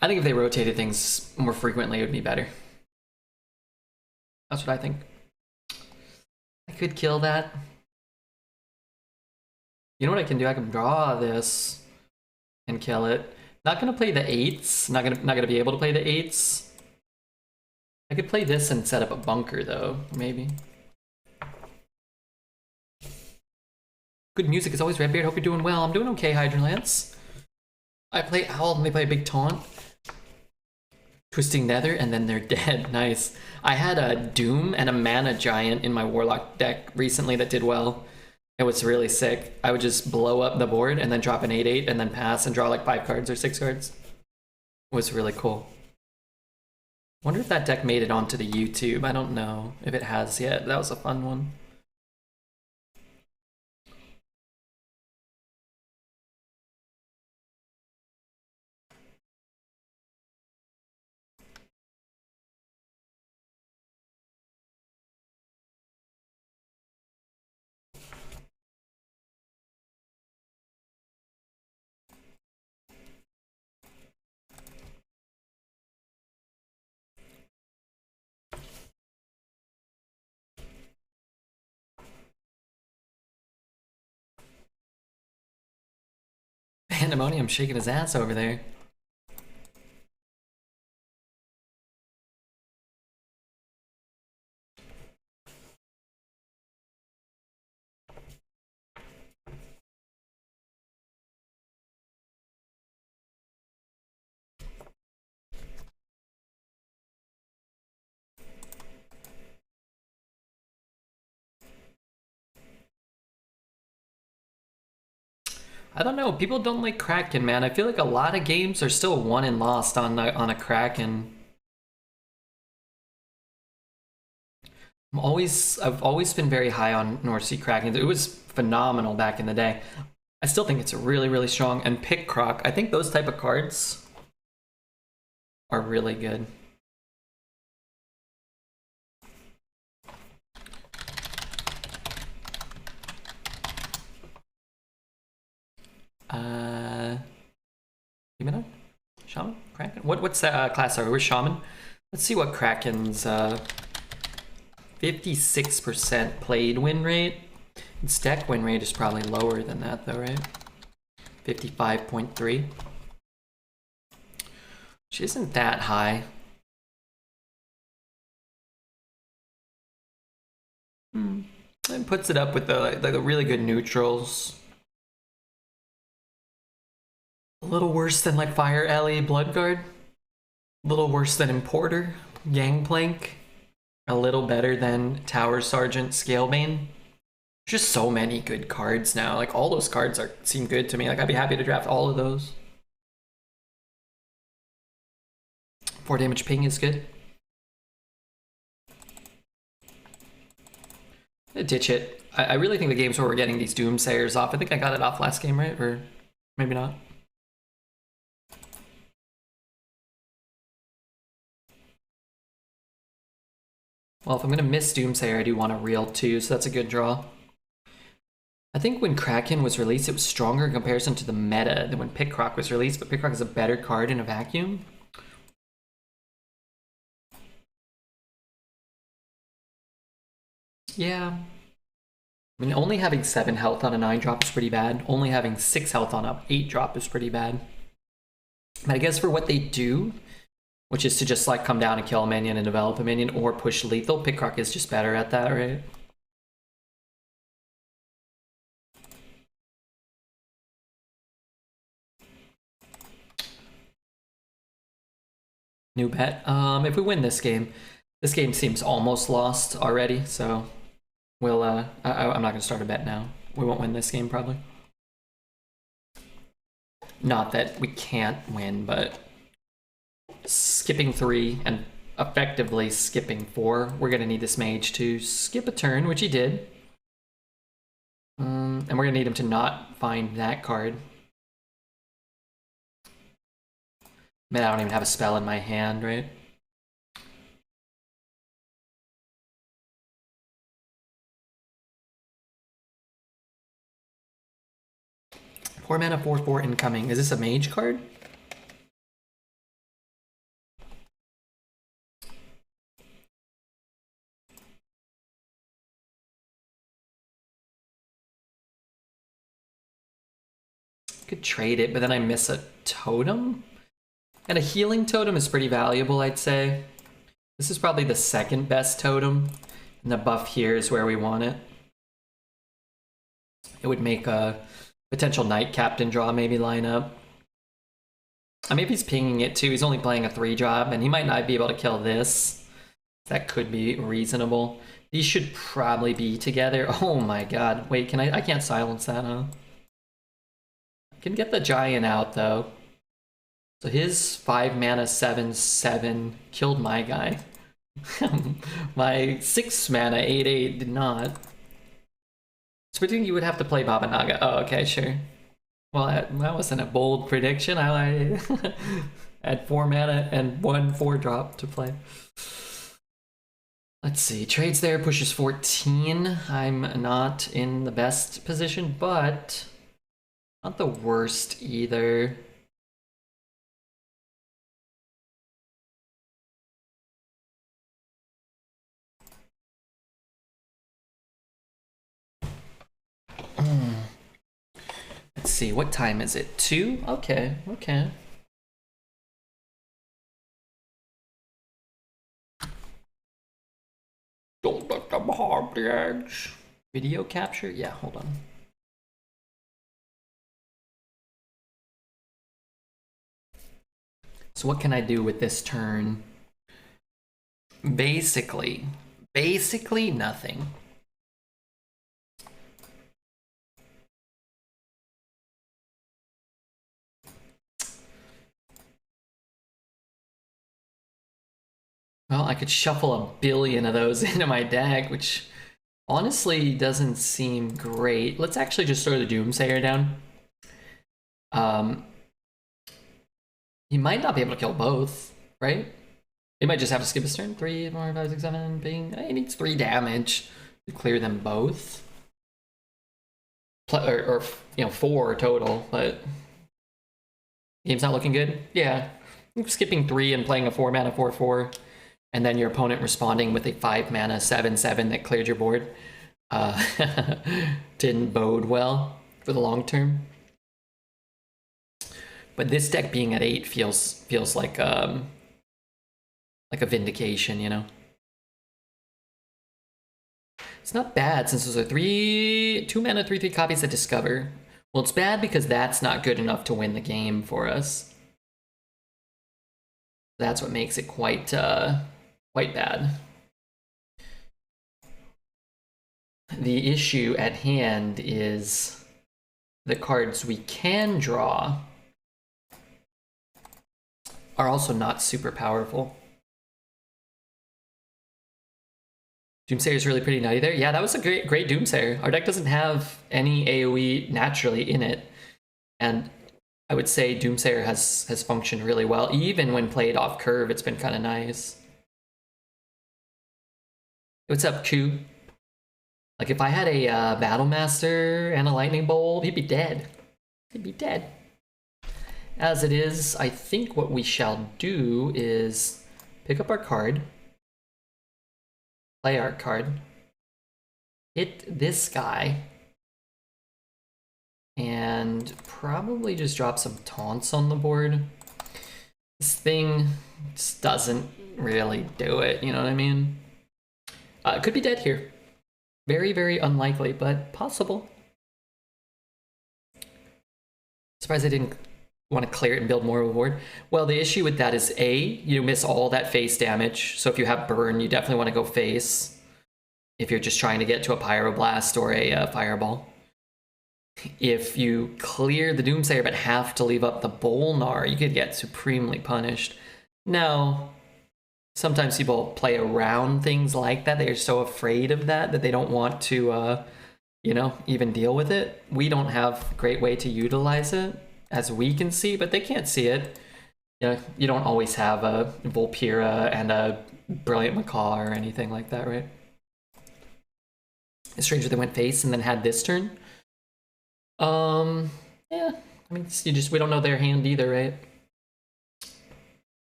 I think if they rotated things more frequently, it would be better. That's what I think. I could kill that. You know what I can do? I can draw this and kill it. Not gonna play the 8s. Not gonna be able to play the 8s. I could play this and set up a bunker though, maybe. Good music as always, RedBeard. Hope you're doing well. I'm doing okay, Hydrolance. I play Owl and they play a big taunt. Twisting Nether and then they're dead. Nice. I had a Doom and a Mana Giant in my Warlock deck recently that did well. It was really sick. I would just blow up the board and then drop an 8/8 and then pass and draw like 5 cards or 6 cards. It was really cool. Wonder if that deck made it onto the YouTube. I don't know if it has yet. That was a fun one. Pandemonium shaking his ass over there. I don't know. People don't like Kraken, man. I feel like a lot of games are still won and lost on a Kraken. I've always been very high on North Sea Kraken. It was phenomenal back in the day. I still think it's really, really strong. And Pick Croc, I think those type of cards are really good. Humanoid? Shaman? Kraken? What's that class are we? We're Shaman? Let's see what Kraken's 56% played win rate. Its deck win rate is probably lower than that though, right? 55.3. Which isn't that high. And puts it up with the really good neutrals. A little worse than like Fire Alley Bloodguard. A little worse than Importer, Gangplank. A little better than Tower Sergeant Scalebane. Just so many good cards now. Like all those cards seem good to me. Like I'd be happy to draft all of those. 4 damage ping is good. Ditch it. I really think the games where we're getting these Doomsayers off. I think I got it off last game, right? Or maybe not. Well, if I'm gonna miss Doomsayer, I do want a real 2, so that's a good draw. I think when Kraken was released, it was stronger in comparison to the meta than when Pickrock was released, but Pickrock is a better card in a vacuum. Yeah. I mean, only having 7 health on a 9 drop is pretty bad. Only having 6 health on a 8 drop is pretty bad. But I guess for what they do, which is to just like come down and kill a minion and develop a minion or push lethal, Pickrock is just better at that, right? New bet. If we win this game seems almost lost already, so we'll I'm not gonna start a bet now. We won't win this game probably. Not that we can't win, but skipping 3 and effectively skipping 4, we're gonna need this mage to skip a turn, which he did. And we're gonna need him to not find that card. Man, I don't even have a spell in my hand, right? Four mana, 4/4 incoming. Is this a mage card? Could trade it, but then I miss a totem? And a healing totem is pretty valuable, I'd say. This is probably the second best totem. And the buff here is where we want it. It would make a potential Knight Captain draw maybe line up. I mean, if he's pinging it too, he's only playing a 3 drop, and he might not be able to kill this. That could be reasonable. These should probably be together. Oh my god. Wait, I can't silence that, huh? I can get the giant out though. So his 5 mana 7/7 killed my guy. My 6 mana 8/8 did not. So you would have to play Baba Naga. Oh, okay, sure. Well, that wasn't a bold prediction. I had 4 mana and 1 4-drop to play. Let's see. Trades there, pushes 14. I'm not in the best position, but not the worst either. Let's see, what time is it? 2? Okay, okay. Don't let them harm the edge. Video capture? Yeah, hold on. So what can I do with this turn? Basically nothing. Well, I could shuffle a billion of those into my deck, which honestly doesn't seem great. Let's actually just throw the Doomsayer down. He might not be able to kill both, right? He might just have to skip his turn. 3, 4, 5, 6, 7, bing. He needs 3 damage to clear them both. Or you know, 4 total, but game's not looking good. Yeah, skipping 3 and playing a 4 mana 4/4. And then your opponent responding with a 5 mana 7/7 that cleared your board didn't bode well for the long term. But this deck being at 8 feels like a vindication, you know. It's not bad since those are 2 mana 3/3 copies that discover. Well, it's bad because that's not good enough to win the game for us. That's what makes it quite bad. The issue at hand is the cards we can draw are also not super powerful. Doomsayer is really pretty nutty there. Yeah, that was a great Doomsayer. Our deck doesn't have any AoE naturally in it, and I would say Doomsayer has functioned really well. Even when played off curve, it's been kind of nice. What's up, Q? Like, if I had a Battle Master and a Lightning Bolt, he'd be dead. He'd be dead. As it is, I think what we shall do is pick up our card, play our card, hit this guy and probably just drop some taunts on the board. This thing just doesn't really do it, you know what I mean? It could be dead here. Very, very unlikely, but possible. Surprised I didn't want to clear it and build more of a board. Well, the issue with that is A, you miss all that face damage. So if you have burn, you definitely want to go face. If you're just trying to get to a Pyroblast or a Fireball. If you clear the Doomsayer but have to leave up the Bolnar, you could get supremely punished. Now, sometimes people play around things like that. They're so afraid of that they don't want to, you know, even deal with it. We don't have a great way to utilize it, as we can see, but they can't see it. You know, you don't always have a Volpira and a Brilliant Macaw or anything like that, right? It's stranger they went face and then had this turn. Yeah, I mean, we don't know their hand either, right?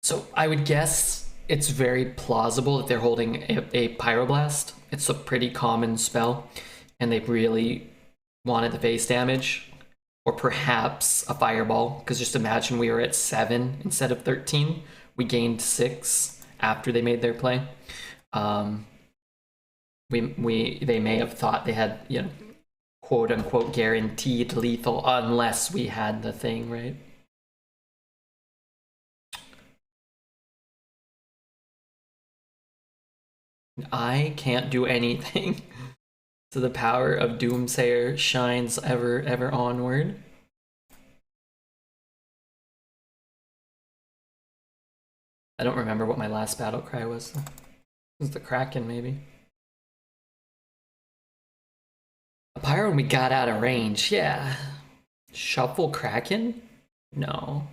So I would guess it's very plausible that they're holding a Pyroblast. It's a pretty common spell, and they really wanted the face damage, or perhaps a Fireball, because just imagine we were at 7 instead of 13. We gained 6 after they made their play. They may have thought they had, you know, quote unquote guaranteed lethal unless we had the thing, right? I can't do anything. So the power of Doomsayer shines ever onward. I don't remember what my last battle cry was. It was the Kraken, maybe. A pyro when we got out of range, yeah. Shuffle Kraken? No.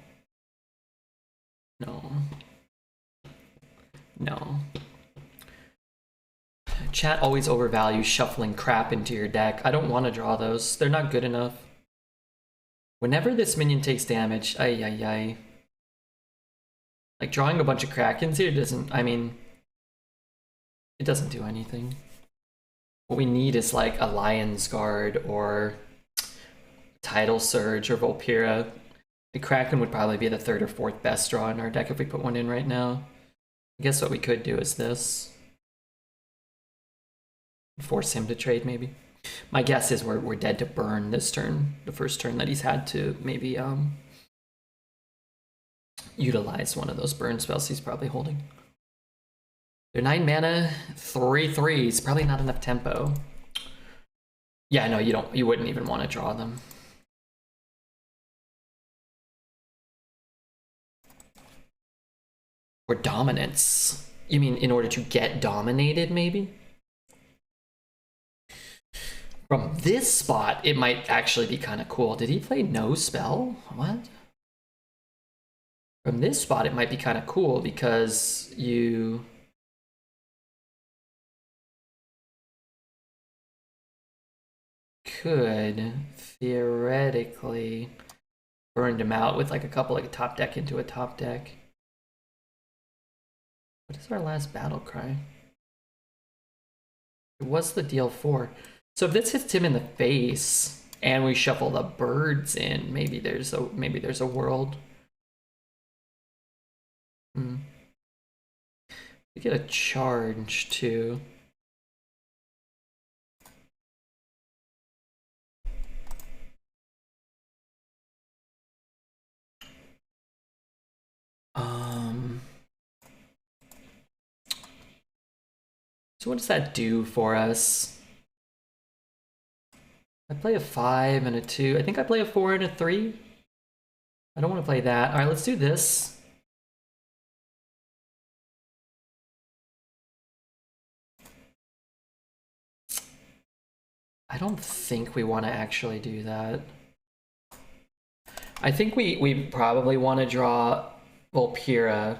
No. No. Chat always overvalues shuffling crap into your deck. I don't want to draw those. They're not good enough. Whenever this minion takes damage, ay. Like, drawing a bunch of Krakens here doesn't, I mean, it doesn't do anything. What we need is like a Lion's Guard or Tidal Surge or Volpira. The Kraken would probably be the 3rd or 4th best draw in our deck if we put one in right now. I guess what we could do is this. Force him to trade, maybe. My guess is we're dead to burn this turn, the first turn that he's had to maybe utilize one of those burn spells he's probably holding. They're 9 mana, 3/3s, probably not enough tempo. Yeah, no, you wouldn't even want to draw them. Or dominance. You mean in order to get dominated, maybe? From this spot, it might actually be kind of cool. Did he play no spell? What? From this spot, it might be kind of cool because you... could theoretically burn him out with like a couple, like a top deck into a top deck. What is our last battle cry? What's the deal for? So if this hits him in the face and we shuffle the birds in, maybe there's a world. We get a charge too. So what does that do for us? I play a 5 and a 2. I think I play a 4 and a 3. I don't want to play that. All right, let's do this. I don't think we want to actually do that. I think we probably want to draw Volpira.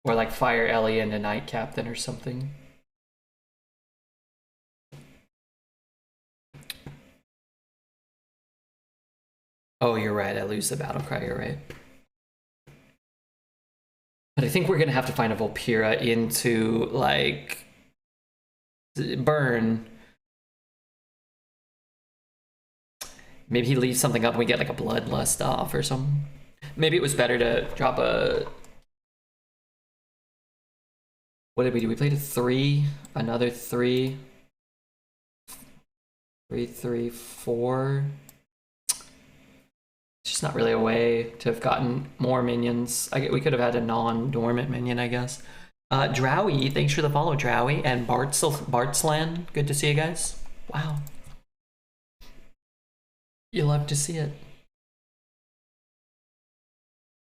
Or like Fire Ellie into Night Captain or something. Oh, you're right. I lose the battle cry. You're right. But I think we're gonna have to find a Volpira into, like, burn. Maybe he leaves something up and we get, like, a Bloodlust off or something. Maybe it was better to drop a... What did we do? We played a 3, another 3. 3, 3, 4. It's just not really a way to have gotten more minions. We could have had a non-dormant minion, I guess. Drowy, thanks for the follow, Drowy. And Bartsland, good to see you guys. Wow. You love to see it.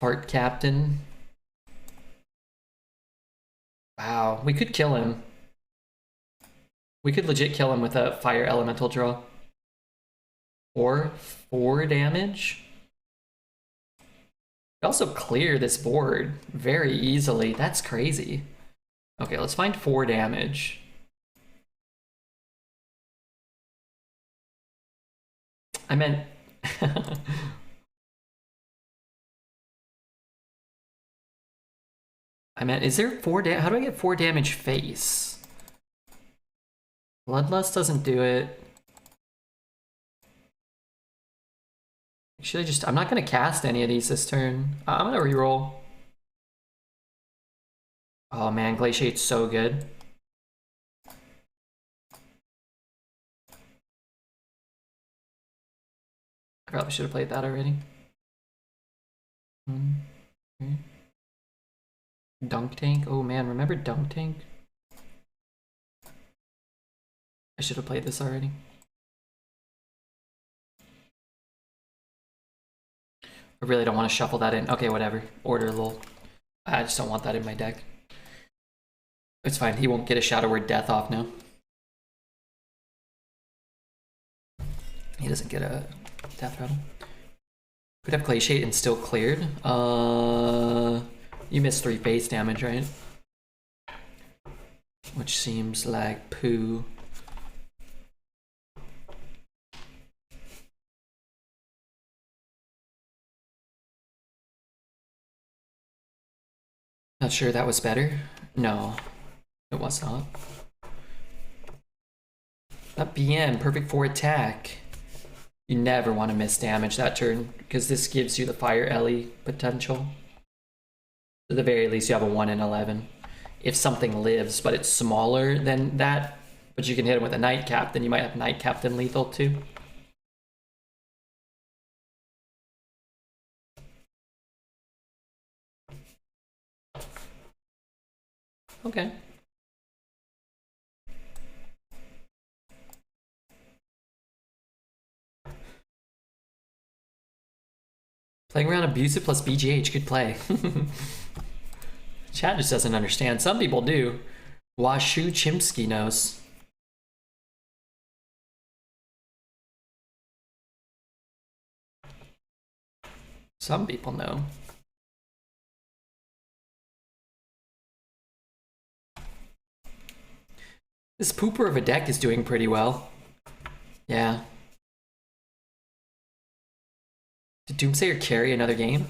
Fart Captain. Wow, we could kill him. We could legit kill him with a fire elemental draw. Or 4 damage. We also clear this board very easily. That's crazy. Okay, let's find 4 damage. I meant... is there 4 damage? How do I get 4 damage face? Bloodlust doesn't do it. Should I just... I'm not going to cast any of these this turn. I'm going to reroll. Oh man, Glaciate's so good. I probably should have played that already. Okay. Dunk Tank. Oh man, remember Dunk Tank? I should have played this already. I really don't want to shuffle that in. Okay, whatever. Order lol. I just don't want that in my deck. It's fine. He won't get a Shadow Word Death off now. He doesn't get a Death Rattle. Could have Glaciate and still cleared. You missed 3 base damage, right? Which seems like poo. Not sure that was better. No, it was not. That BM, perfect for attack. You never want to miss damage that turn, because this gives you the Fire Ellie potential. At the very least, you have a 1 in 11. If something lives, but it's smaller than that, but you can hit him with a Nightcap, then you might have Nightcap and lethal too. Okay. Playing around Abusive plus BGH, good play. Chat just doesn't understand. Some people do. Washu Chimsky knows. Some people know. This pooper of a deck is doing pretty well. Yeah. Did Doomsayer carry another game?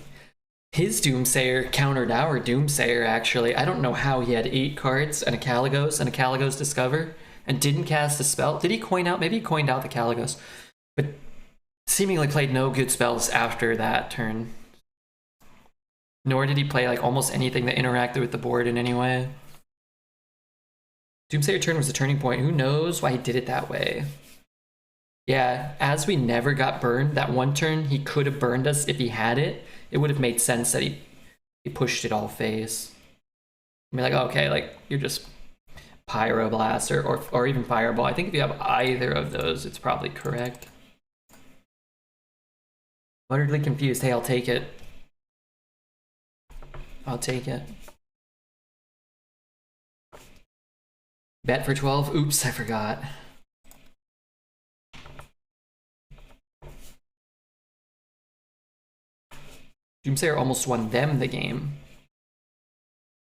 His Doomsayer countered our Doomsayer, actually. I don't know how he had 8 cards and a Caligos Discover and didn't cast a spell. Did he coin out? Maybe he coined out the Caligos. But seemingly played no good spells after that turn. Nor did he play like almost anything that interacted with the board in any way. Doomsayer turn was the turning point. Who knows why he did it that way? Yeah, as we never got burned, that one turn he could have burned us if he had it. It would have made sense that he pushed it all face. I mean, like, okay, like, you're just Pyroblast or even Fireball. I think if you have either of those, it's probably correct. Utterly confused. Hey, I'll take it. I'll take it. Bet for 12. Oops, I forgot. Doomsayer almost won them the game.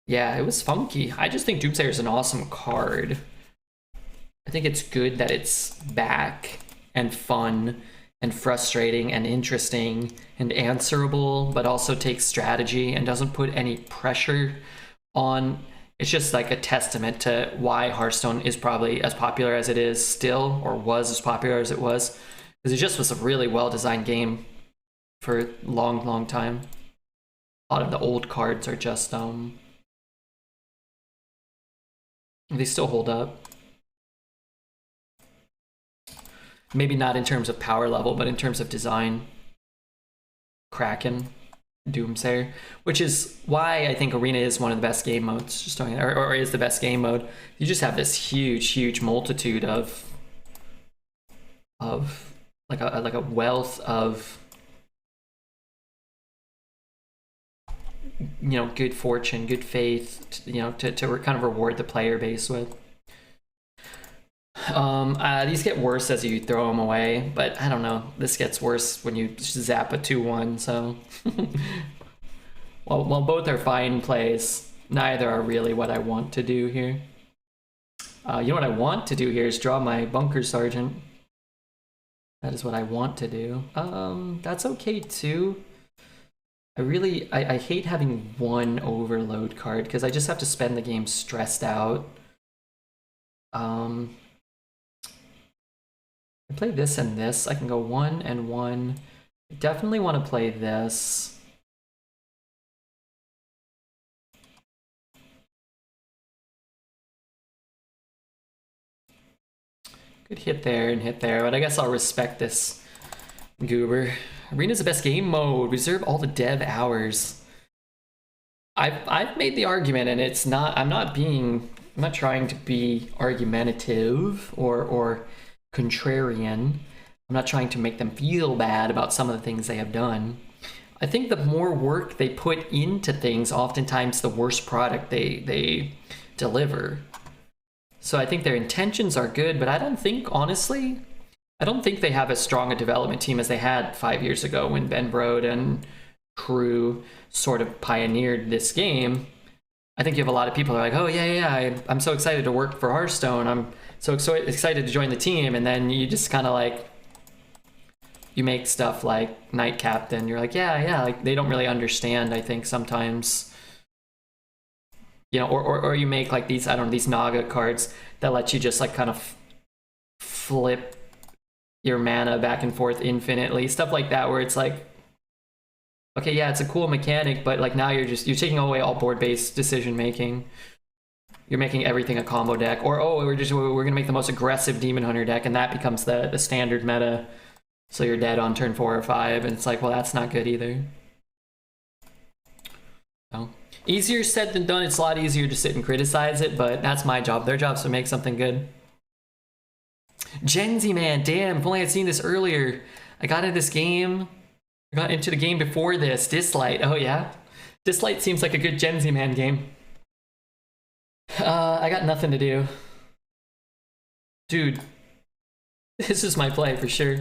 Yeah, it was funky. I just think Doomsayer is an awesome card. I think it's good that it's back and fun and frustrating and interesting and answerable, but also takes strategy and doesn't put any pressure on. It's just like a testament to why Hearthstone is probably as popular as it is still, or was as popular as it was, because it just was a really well-designed game for a long, long time. A lot of the old cards are just they still hold up. Maybe not in terms of power level, but in terms of design. Kraken, Doomsayer, which is why I think Arena is one of the best game modes, just or is the best game mode. You just have this huge multitude of like a wealth of, you know, good fortune, good faith, you know, to kind of reward the player base with. These get worse as you throw them away, but I don't know. This gets worse when you zap a 2-1, so... While both are fine plays, neither are really what I want to do here. You know what I want to do here is draw my Bunker Sergeant. That is what I want to do. That's okay too. I hate having one overload card because I just have to spend the game stressed out. I play this and this. I can go 1 and 1. I definitely want to play this. Good hit there and hit there, but I guess I'll respect this goober. Arena's the best game mode. Reserve all the dev hours. I've made the argument, and it's not. I'm not trying to be argumentative or contrarian. I'm not trying to make them feel bad about some of the things they have done. I think the more work they put into things, oftentimes the worse product they deliver. So I think their intentions are good, but I don't think, honestly, I don't think they have as strong a development team as they had 5 years ago when Ben Brode and crew sort of pioneered this game. I think you have a lot of people who are like, oh yeah, I'm so excited to work for Hearthstone. I'm so excited to join the team. And then you just kind of like, you make stuff like Night Captain. You're like, yeah, like they don't really understand, I think, sometimes. You know, or you make like these, I don't know, these Naga cards that let you just like kind of flip your mana back and forth infinitely. Stuff like that where it's like, okay, yeah, it's a cool mechanic, but like now you're taking away all board-based decision making. You're making everything a combo deck. Or, oh, we're gonna make the most aggressive Demon Hunter deck, and that becomes the standard meta. So you're dead on turn 4 or 5, and it's like, well, that's not good either. So, easier said than done. It's a lot easier to sit and criticize it, but that's my job. Their job's to make something good. Gen Z, man, damn, if only I'd seen this earlier. I got into this game. I got into the game before this. Dislight, oh yeah? Dislight seems like a good Gen Z man game. I got nothing to do. Dude, this is my play for sure.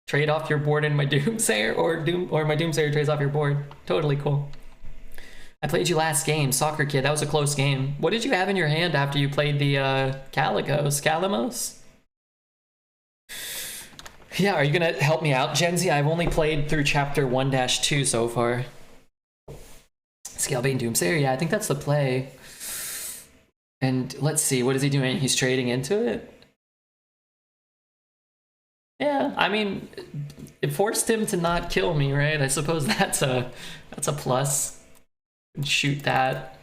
Trade off your board in my Doomsayer, or my Doomsayer trades off your board. Totally cool. I played you last game, Soccer Kid. That was a close game. What did you have in your hand after you played the Calimos? Yeah, are you gonna help me out, Gen Z? I've only played through chapter 1-2 so far. Scalebane Doomsayer, yeah, I think that's the play. And let's see, what is he doing? He's trading into it? Yeah, I mean, it forced him to not kill me, right? I suppose that's a plus. Shoot that.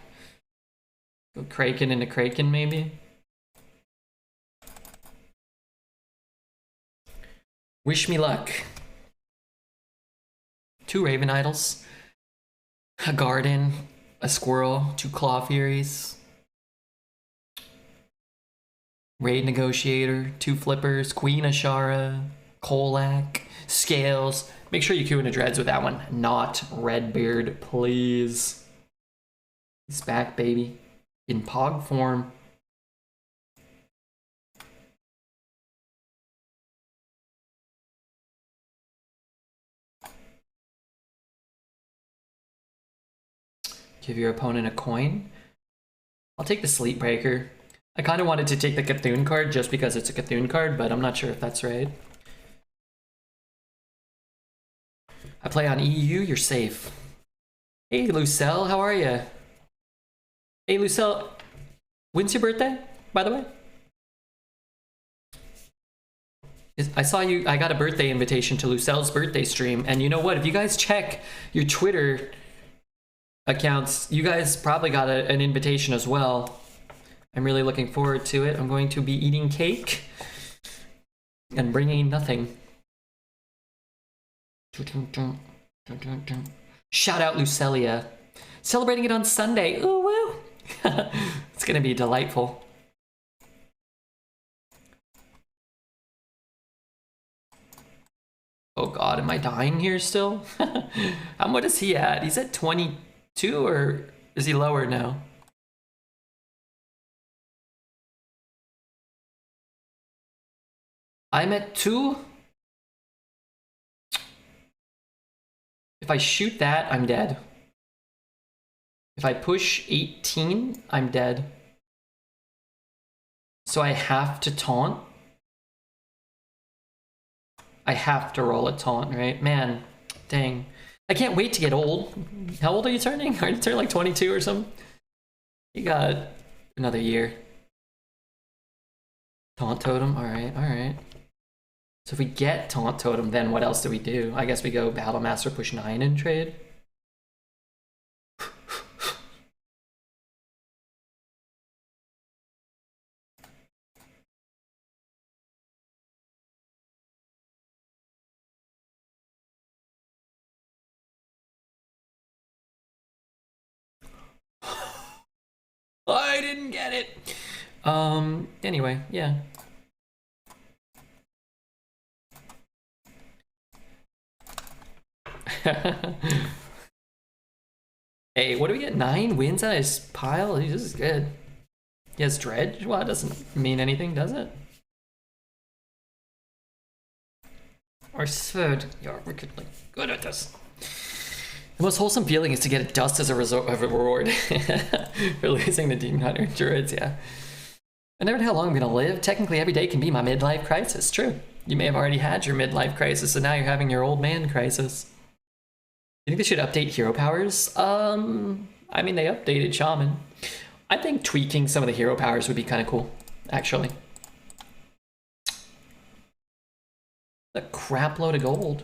Go Kraken into Kraken, maybe. Wish me luck. 2 Raven Idols. A Garden. A Squirrel. 2 Claw Furies. Raid Negotiator. 2 Flippers. Queen Ashara. Kolak. Scales. Make sure you queue into Dreads with that one. Not RedBeard, please. He's back, baby. In Pog form. Give your opponent a coin. I'll take the Sleepbreaker. I kind of wanted to take the Cthulhu card just because it's a Cthulhu card, but I'm not sure if that's right. I play on EU, you're safe. Hey, Lucelle, how are you? Hey, Lucelle, when's your birthday, by the way? I saw you, I got a birthday invitation to Lucelle's birthday stream, and you know what? If you guys check your Twitter accounts, you guys probably got an invitation as well. I'm really looking forward to it. I'm going to be eating cake and bringing nothing. Shout out Lucelia. Celebrating it on Sunday. Ooh, woo. It's gonna be delightful. Oh god, am I dying here still? What is he at? He's at 22, or is he lower now? I'm at 2. If I shoot that, I'm dead. If I push 18, I'm dead. So I have to taunt. I have to roll a taunt, right? Man, dang. I can't wait to get old. How old are you turning? Are you turning like 22 or something? You got another year. Taunt totem, alright, alright. So if we get taunt totem, then what else do we do? I guess we go Battle Master push 9 and trade. I didn't get it. Anyway, yeah. Hey, what do we get? 9 wins out of his pile? This is good. He has dredge? Well, it doesn't mean anything, does it? Or Sverd. You're wickedly good at this. The most wholesome feeling is to get a dust as a reward for losing the Demon Hunter Druids, yeah. I never know how long I'm gonna live. Technically, every day can be my midlife crisis. True. You may have already had your midlife crisis, and now you're having your old man crisis. You think they should update hero powers? I mean, they updated Shaman. I think tweaking some of the hero powers would be kind of cool, actually. A crap load of gold.